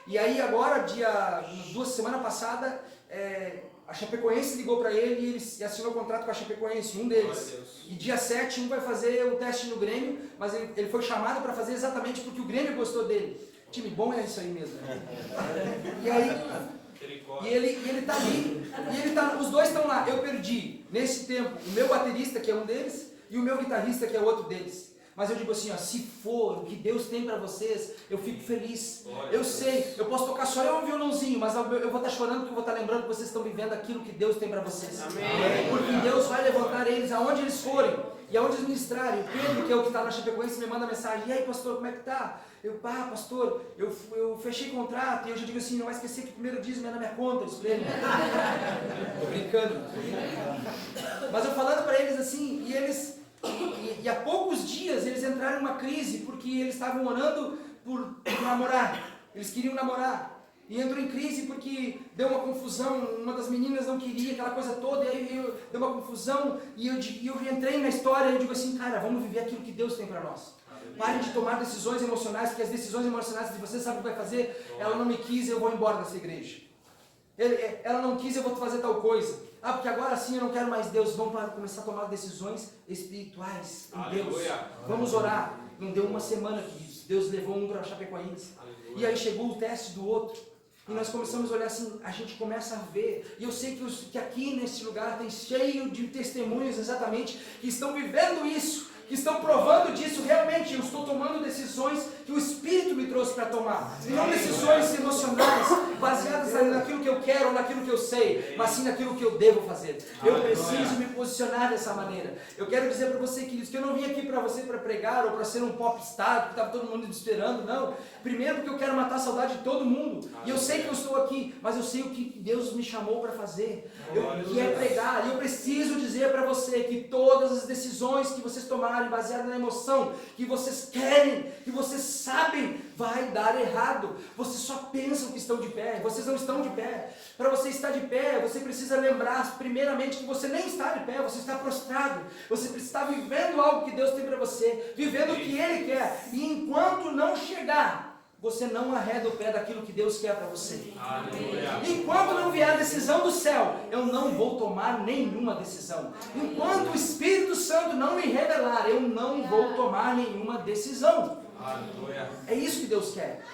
E aí agora, semana passada, a Chapecoense ligou para ele e ele assinou o contrato com a Chapecoense, um deles. E dia 7, um vai fazer o teste no Grêmio, mas ele foi chamado para fazer exatamente porque o Grêmio gostou dele. Time bom é isso aí mesmo. E aí... E ele está ali, os dois estão lá. Eu perdi, nesse tempo, o meu baterista, que é um deles, e o meu guitarrista, que é outro deles. Mas eu digo assim, ó, se for o que Deus tem para vocês, eu fico feliz. Eu sei, eu posso tocar só um violãozinho, mas eu vou estar chorando porque eu vou estar lembrando que vocês estão vivendo aquilo que Deus tem para vocês. Amém. Porque Deus vai levantar eles aonde eles forem e aonde eles ministrarem. O Pedro, que é o que está na Chapecoense, me manda mensagem: e aí, pastor, como é que tá? Pastor, eu fechei contrato. E eu já digo assim: não vai esquecer que o primeiro dízimo é na minha conta. Eu disse pra ele. Tô brincando. Mas eu falando para eles assim, e há poucos dias eles entraram numa crise porque eles estavam orando por namorar. Eles queriam namorar. E entrou em crise porque deu uma confusão, uma das meninas não queria, aquela coisa toda, e aí deu uma confusão, e eu entrei na história e eu digo assim: cara, vamos viver aquilo que Deus tem para nós. Parem de tomar decisões emocionais, porque as decisões emocionais que você sabe o que vai fazer. Ela não me quis, eu vou embora dessa igreja. Ela não quis, eu vou fazer tal coisa. Porque agora sim eu não quero mais Deus. Vamos começar a tomar decisões espirituais em Deus. Vamos orar. Não deu uma semana que Deus levou um para a Chapecoense. E aí chegou o teste do outro. E nós começamos a olhar assim, a gente começa a ver. E eu sei que aqui nesse lugar tem cheio de testemunhos exatamente que estão vivendo isso, que estão provando disso. Realmente eu estou tomando decisões que o Espírito me trouxe para tomar. E não decisões emocionais, baseadas naquilo que eu quero ou naquilo que eu sei, mas sim naquilo que eu devo fazer. Eu preciso me posicionar dessa maneira. Eu quero dizer para você, queridos, que eu não vim aqui para você para pregar ou para ser um popstar, que estava todo mundo me esperando, não. Primeiro porque eu quero matar a saudade de todo mundo. E eu sei que eu estou aqui, mas eu sei o que Deus me chamou para fazer. Que é pregar. E eu preciso dizer para você que todas as decisões que vocês tomarem baseadas na emoção, que vocês querem, que vocês sabem, vai dar errado. Vocês só pensam que estão de pé, vocês não estão de pé. Para você estar de pé, você precisa lembrar primeiramente que você nem está de pé, você está prostrado. Você está vivendo algo que Deus tem para você, vivendo o que Ele quer. E enquanto não chegar, você não arreda o pé daquilo que Deus quer para você. Aleluia. Enquanto não vier a decisão do céu, eu não vou tomar nenhuma decisão. Enquanto o Espírito Santo não me revelar, eu não vou tomar nenhuma decisão. Aleluia. É isso que Deus quer.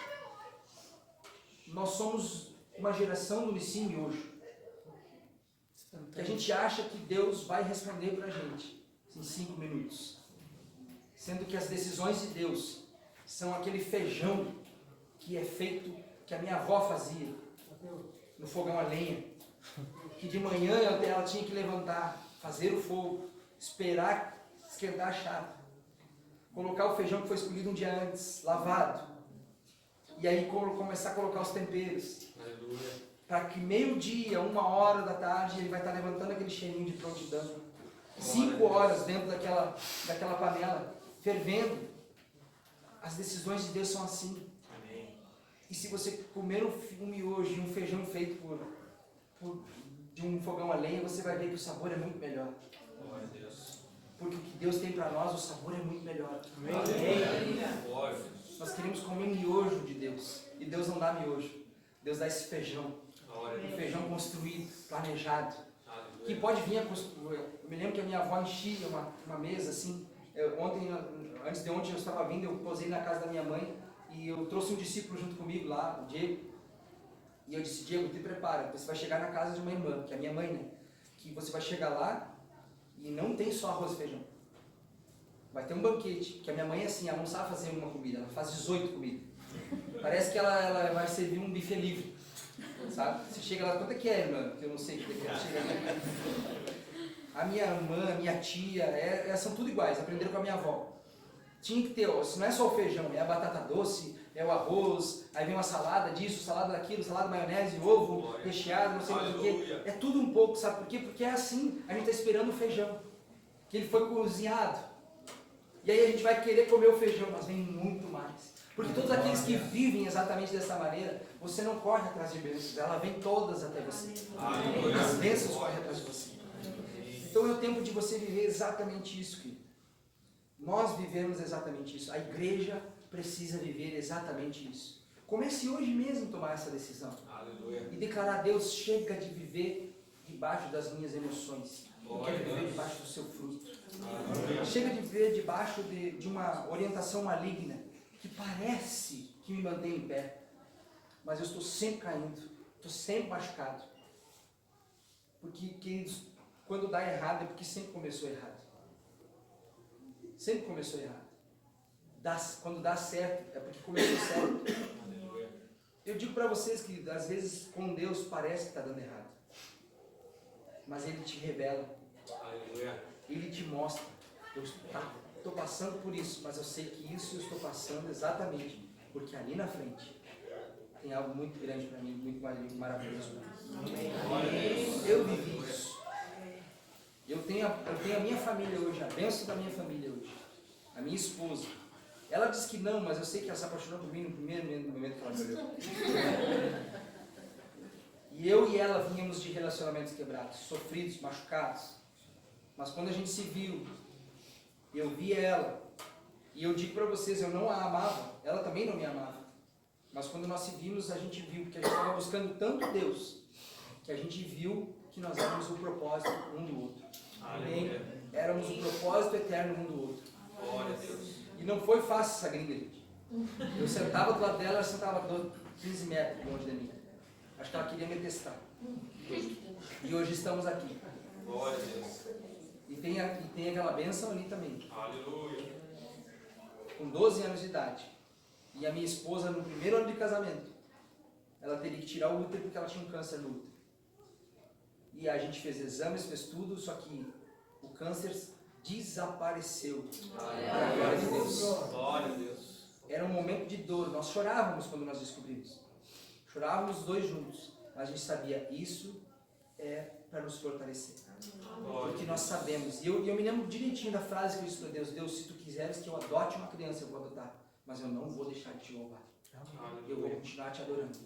Nós somos uma geração do ensino hoje, que a gente acha que Deus vai responder para a gente em 5 minutos. Sendo que as decisões de Deus são aquele feijão que é feito, que a minha avó fazia no fogão a lenha, que de manhã ela tinha que levantar, fazer o fogo, esperar esquentar a chapa, colocar o feijão que foi escolhido um dia antes, lavado, e aí começar a colocar os temperos, para que meio-dia, 1h da tarde, ele vai estar levantando aquele cheirinho de prontidão, 5 horas dentro daquela panela, fervendo. As decisões de Deus são assim. E se você comer um miojo e um feijão feito de um fogão a lenha, você vai ver que o sabor é muito melhor. Porque o que Deus tem para nós, o sabor é muito melhor. Amém. Nós queremos comer miojo de Deus. E Deus não dá miojo. Deus dá esse feijão. Um feijão construído, planejado. Que pode vir a construir. Eu me lembro que a minha avó enchia uma mesa assim. Antes de ontem eu estava vindo, eu posei na casa da minha mãe. E eu trouxe um discípulo junto comigo lá, o Diego. E eu disse: Diego, te prepara, você vai chegar na casa de uma irmã, que é a minha mãe, né? Que você vai chegar lá e não tem só arroz e feijão. Vai ter um banquete, que a minha mãe é assim, ela não sabe fazer uma comida, ela faz 18 comidas. Parece que ela vai servir um buffet livre, sabe? Você chega lá, quanto é que é, irmã? Que eu não sei o que é. Chega lá. A minha irmã, a minha tia, elas são tudo iguais, aprenderam com a minha avó. Tinha que ter, não é só o feijão, é a batata doce, é o arroz, aí vem uma salada disso, salada daquilo, salada maionese, ovo, recheado, não sei mais o que. É tudo um pouco, sabe por quê? Porque é assim, a gente está esperando o feijão, que ele foi cozinhado. E aí a gente vai querer comer o feijão, mas vem muito mais. Porque todos aqueles que vivem exatamente dessa maneira, você não corre atrás de bênçãos, ela vem todas até você. As bênçãos correm atrás de você. Então é o tempo de você viver exatamente isso, querido. Nós vivemos exatamente isso. A igreja precisa viver exatamente isso. Comece hoje mesmo a tomar essa decisão. Aleluia. E declarar: Deus, chega de viver debaixo das minhas emoções. Eu quero viver debaixo do seu fruto. Aleluia. Chega de viver debaixo de uma orientação maligna que parece que me mantém em pé. Mas eu estou sempre caindo. Estou sempre machucado. Porque, queridos, quando dá errado é porque sempre começou errado. Sempre começou errado. quando dá certo, é porque começou certo. Eu digo para vocês que às vezes com Deus parece que está dando errado, mas Ele te revela, Ele te mostra. Eu estou passando por isso, mas eu sei que isso eu estou passando exatamente porque ali na frente tem algo muito grande para mim, muito maravilhoso para mim. Eu vivi isso. Eu tenho a minha família hoje, a bênção da minha família hoje, a minha esposa. Ela diz que não, mas eu sei que ela se apaixonou por mim no primeiro momento que ela me olhou. E eu e ela vínhamos de relacionamentos quebrados, sofridos, machucados. Mas quando a gente se viu, eu vi ela, e eu digo para vocês, eu não a amava, ela também não me amava. Mas quando nós se vimos, a gente viu, porque a gente estava buscando tanto Deus, que a gente viu que nós éramos o propósito um do outro. Amém? Éramos o propósito eterno um do outro. Glória a Deus. E não foi fácil essa gringa, gente. Eu sentava do lado dela, ela sentava 15 metros longe de mim. Acho que ela queria me testar. E hoje estamos aqui. Glória a Deus. E tem aquela bênção ali também. Aleluia. Com 12 anos de idade. E a minha esposa, no primeiro ano de casamento, ela teria que tirar o útero porque ela tinha um câncer no útero. E a gente fez exames, fez tudo, só que o câncer desapareceu. Para a glória de Deus. Glória a Deus. Era um momento de dor. Nós chorávamos quando nós descobrimos. Chorávamos os dois juntos. Mas a gente sabia, isso é para nos fortalecer. Porque nós sabemos. E eu me lembro direitinho da frase que eu disse para Deus: Deus, se tu quiseres que eu adote uma criança, eu vou adotar. Mas eu não vou deixar de te louvar. Eu vou continuar te adorando.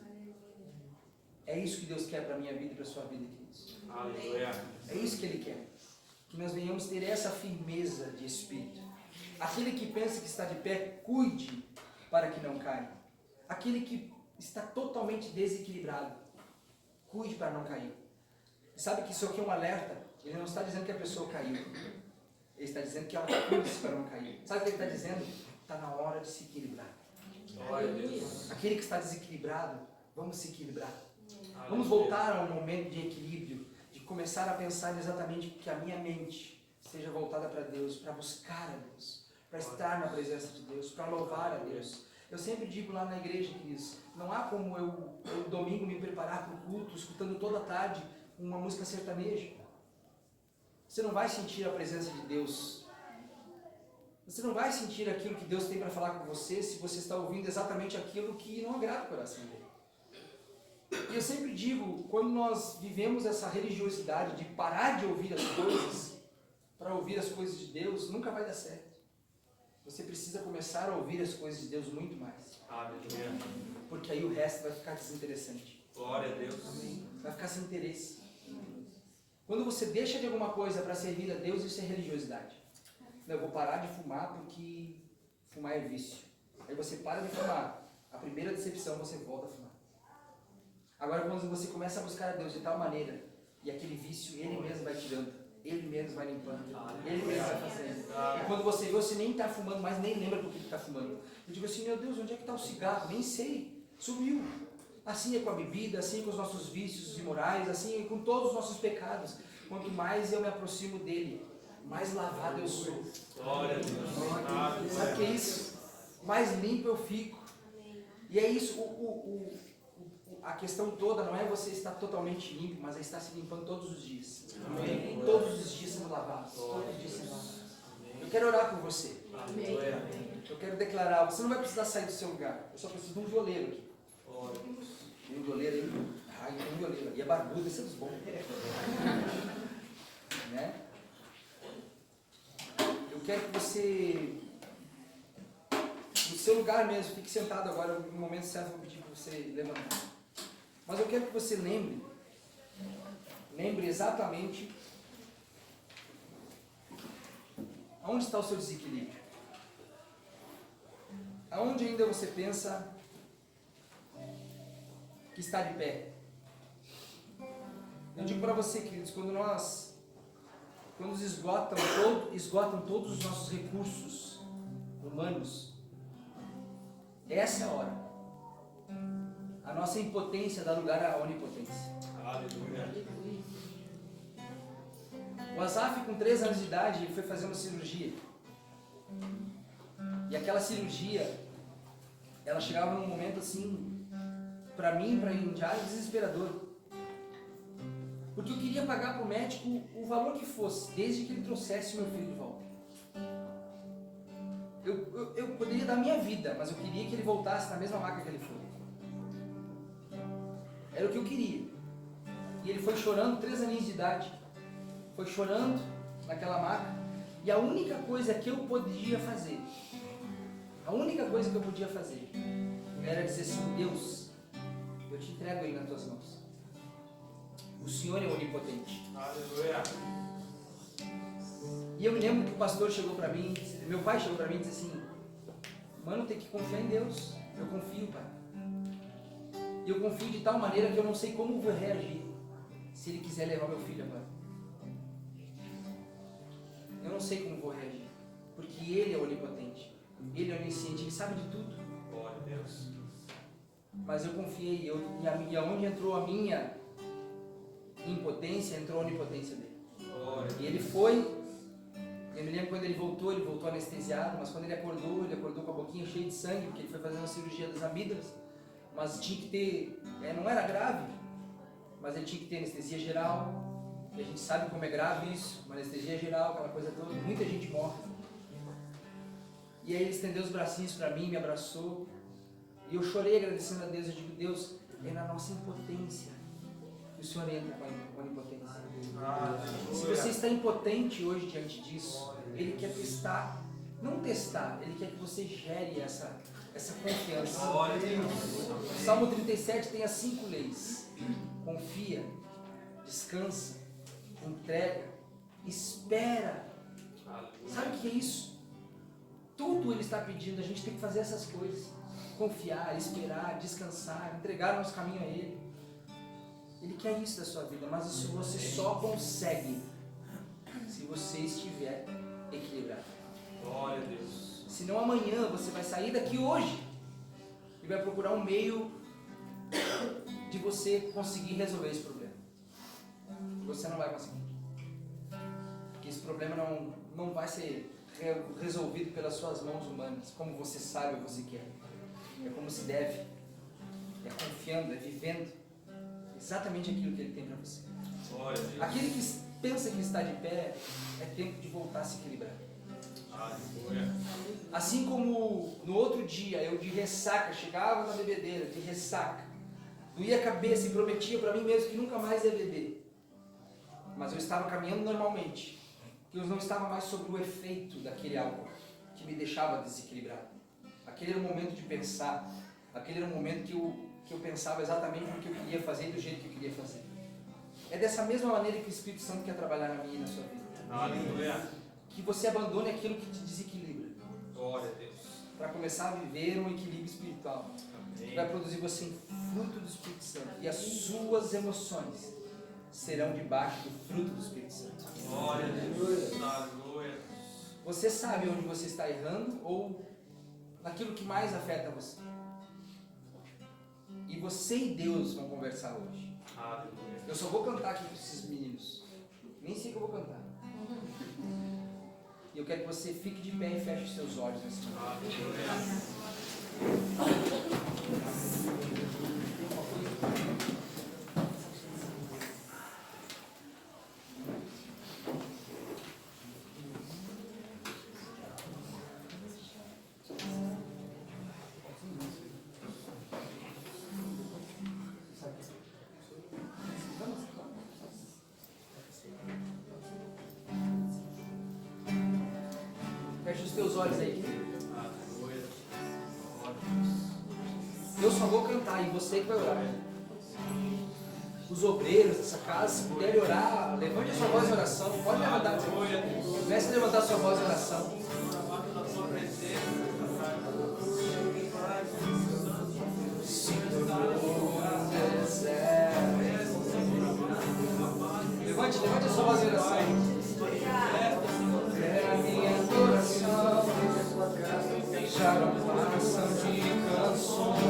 É isso que Deus quer para a minha vida e para a sua vida, queridos. Aleluia. É isso que Ele quer. Que nós venhamos ter essa firmeza de espírito. Aquele que pensa que está de pé, cuide para que não caia. Aquele que está totalmente desequilibrado, cuide para não cair. E sabe que isso aqui é um alerta? Ele não está dizendo que a pessoa caiu. Ele está dizendo que ela cuide para não cair. Sabe o que ele está dizendo? Está na hora de se equilibrar. Glória a Deus. Aquele que está desequilibrado, vamos se equilibrar. Vamos voltar a um momento de equilíbrio, de começar a pensar exatamente que a minha mente seja voltada para Deus, para buscar a Deus, para estar na presença de Deus, para louvar a Deus. Eu sempre digo lá na igreja, queridos, não há como eu domingo me preparar para o culto, escutando toda tarde uma música sertaneja. Você não vai sentir a presença de Deus. Você não vai sentir aquilo que Deus tem para falar com você se você está ouvindo exatamente aquilo que não agrada o coração dele. E eu sempre digo, quando nós vivemos essa religiosidade de parar de ouvir as coisas, para ouvir as coisas de Deus, nunca vai dar certo. Você precisa começar a ouvir as coisas de Deus muito mais. Aleluia. Porque aí o resto vai ficar desinteressante. Glória a Deus. Vai ficar sem interesse. Quando você deixa de alguma coisa para servir a Deus, isso é religiosidade. Eu vou parar de fumar porque fumar é vício. Aí você para de fumar. A primeira decepção, você volta a fumar. Agora, quando você começa a buscar a Deus de tal maneira, e aquele vício, Ele mesmo vai tirando, Ele mesmo vai limpando, Ele mesmo vai fazendo. E quando você vê, você nem está fumando mais, nem lembra do que está fumando. Eu digo assim, meu Deus, onde é que está o cigarro? Nem sei, sumiu. Assim é com a bebida, assim é com os nossos vícios imorais, assim é com todos os nossos pecados. Quanto mais eu me aproximo dele, mais lavado eu sou. Glória a Deus. Sabe o que é isso? Mais limpo eu fico. E é isso, a questão toda não é você estar totalmente limpo, mas é estar se limpando todos os dias. Amém. Todos os dias sendo lavados. Todos os dias sendo lavados. Eu quero orar por você. Eu quero declarar, você não vai precisar sair do seu lugar. Eu só preciso de um violeiro aqui. Tem um violeiro aí. Ai, tem um violeiro aí. É barbudo, esse é dos bons. Né? Eu quero que você, no seu lugar mesmo, fique sentado agora, no momento certo, eu vou pedir para você levantar. Mas eu quero que você lembre exatamente aonde está o seu desequilíbrio. Aonde ainda você pensa que está de pé. Eu digo para você, queridos, quando esgotam todos os nossos recursos humanos, essa é a hora. A nossa impotência dá lugar à onipotência. Aleluia. O Asaf, com 3 anos de idade, foi fazer uma cirurgia. E aquela cirurgia, ela chegava num momento assim, para mim, para Indiara, desesperador. Porque eu queria pagar para o médico o valor que fosse, desde que ele trouxesse meu filho de volta. Eu poderia dar minha vida, mas eu queria que ele voltasse na mesma maca que ele foi. Era o que eu queria. E ele foi chorando, 3 aninhos de idade. Foi chorando naquela maca. E a única coisa que eu podia fazer, era dizer assim: Deus, eu te entrego ele nas tuas mãos. O Senhor é onipotente. Aleluia. E eu me lembro que o pastor chegou para mim, meu pai chegou para mim e disse assim: mano, tem que confiar em Deus. Eu confio, pai. E eu confio de tal maneira que eu não sei como vou reagir se ele quiser levar meu filho agora. Eu não sei como vou reagir, porque ele é onipotente, ele é onisciente, ele sabe de tudo. Glória a Deus. Mas eu confiei, e aonde entrou a minha impotência, entrou a onipotência dele. Glória. E ele foi. Eu me lembro quando ele voltou anestesiado, mas quando ele acordou com a boquinha cheia de sangue, porque ele foi fazer uma cirurgia das amígdalas, mas tinha que ter, não era grave, mas ele tinha que ter anestesia geral, e a gente sabe como é grave isso, uma anestesia geral, aquela coisa toda, muita gente morre. E aí ele estendeu os bracinhos para mim, me abraçou, e eu chorei agradecendo a Deus. Eu digo: Deus, é na nossa impotência que o Senhor entra com a onipotência. Se você está impotente hoje diante disso, Ele quer testar, não testar, Ele quer que você gere essa confiança. Salmo 37 tem as 5 leis: confia, descansa, entrega, espera. Sabe o que é isso? Tudo Ele está pedindo, a gente tem que fazer essas coisas: confiar, esperar, descansar, entregar nosso caminho a Ele. Ele quer isso da sua vida, mas isso você só consegue se você estiver equilibrado. Glória a Deus. Senão amanhã você vai sair daqui hoje e vai procurar um meio de você conseguir resolver esse problema. Você não vai conseguir. Porque esse problema não vai ser resolvido pelas suas mãos humanas, como você sabe ou você quer. É como se deve. É confiando, é vivendo exatamente aquilo que Ele tem para você. Glória a Deus. Aquele que pensa que está de pé, é tempo de voltar a se equilibrar. Aleluia. Assim como no outro dia eu de ressaca, chegava na bebedeira de ressaca, doía a cabeça e prometia para mim mesmo que nunca mais ia beber. Mas eu estava caminhando normalmente, que eu não estava mais sob o efeito daquele álcool que me deixava desequilibrado. Aquele era o momento de pensar, aquele era o momento que eu pensava exatamente o que eu queria fazer e do jeito que eu queria fazer. É dessa mesma maneira que o Espírito Santo quer trabalhar na minha e na sua vida. Aleluia. Que você abandone aquilo que te desequilibra, Glória a Deus. para começar a viver um equilíbrio espiritual, que Amém. vai produzir você em fruto do Espírito Santo, e as suas emoções serão debaixo do fruto do Espírito Santo. Glória a Deus. Aleluia. Você sabe onde você está errando ou naquilo que mais afeta você. E você e Deus vão conversar hoje. Aleluia. Eu só vou cantar aqui para esses meninos. Nem sei o que eu vou cantar. E eu quero que você fique de pé e feche os seus olhos nesse momento. Aleluia. Feche os teus olhos aí, querido. Aleluia. Eu só vou cantar e você que vai orar. Os obreiros dessa casa, se puderem orar, levante a sua voz em oração. Pode levantar. Comece a levantar a sua voz em oração. Levante a sua voz em oração. É a minha adoração. Já não passam de canções.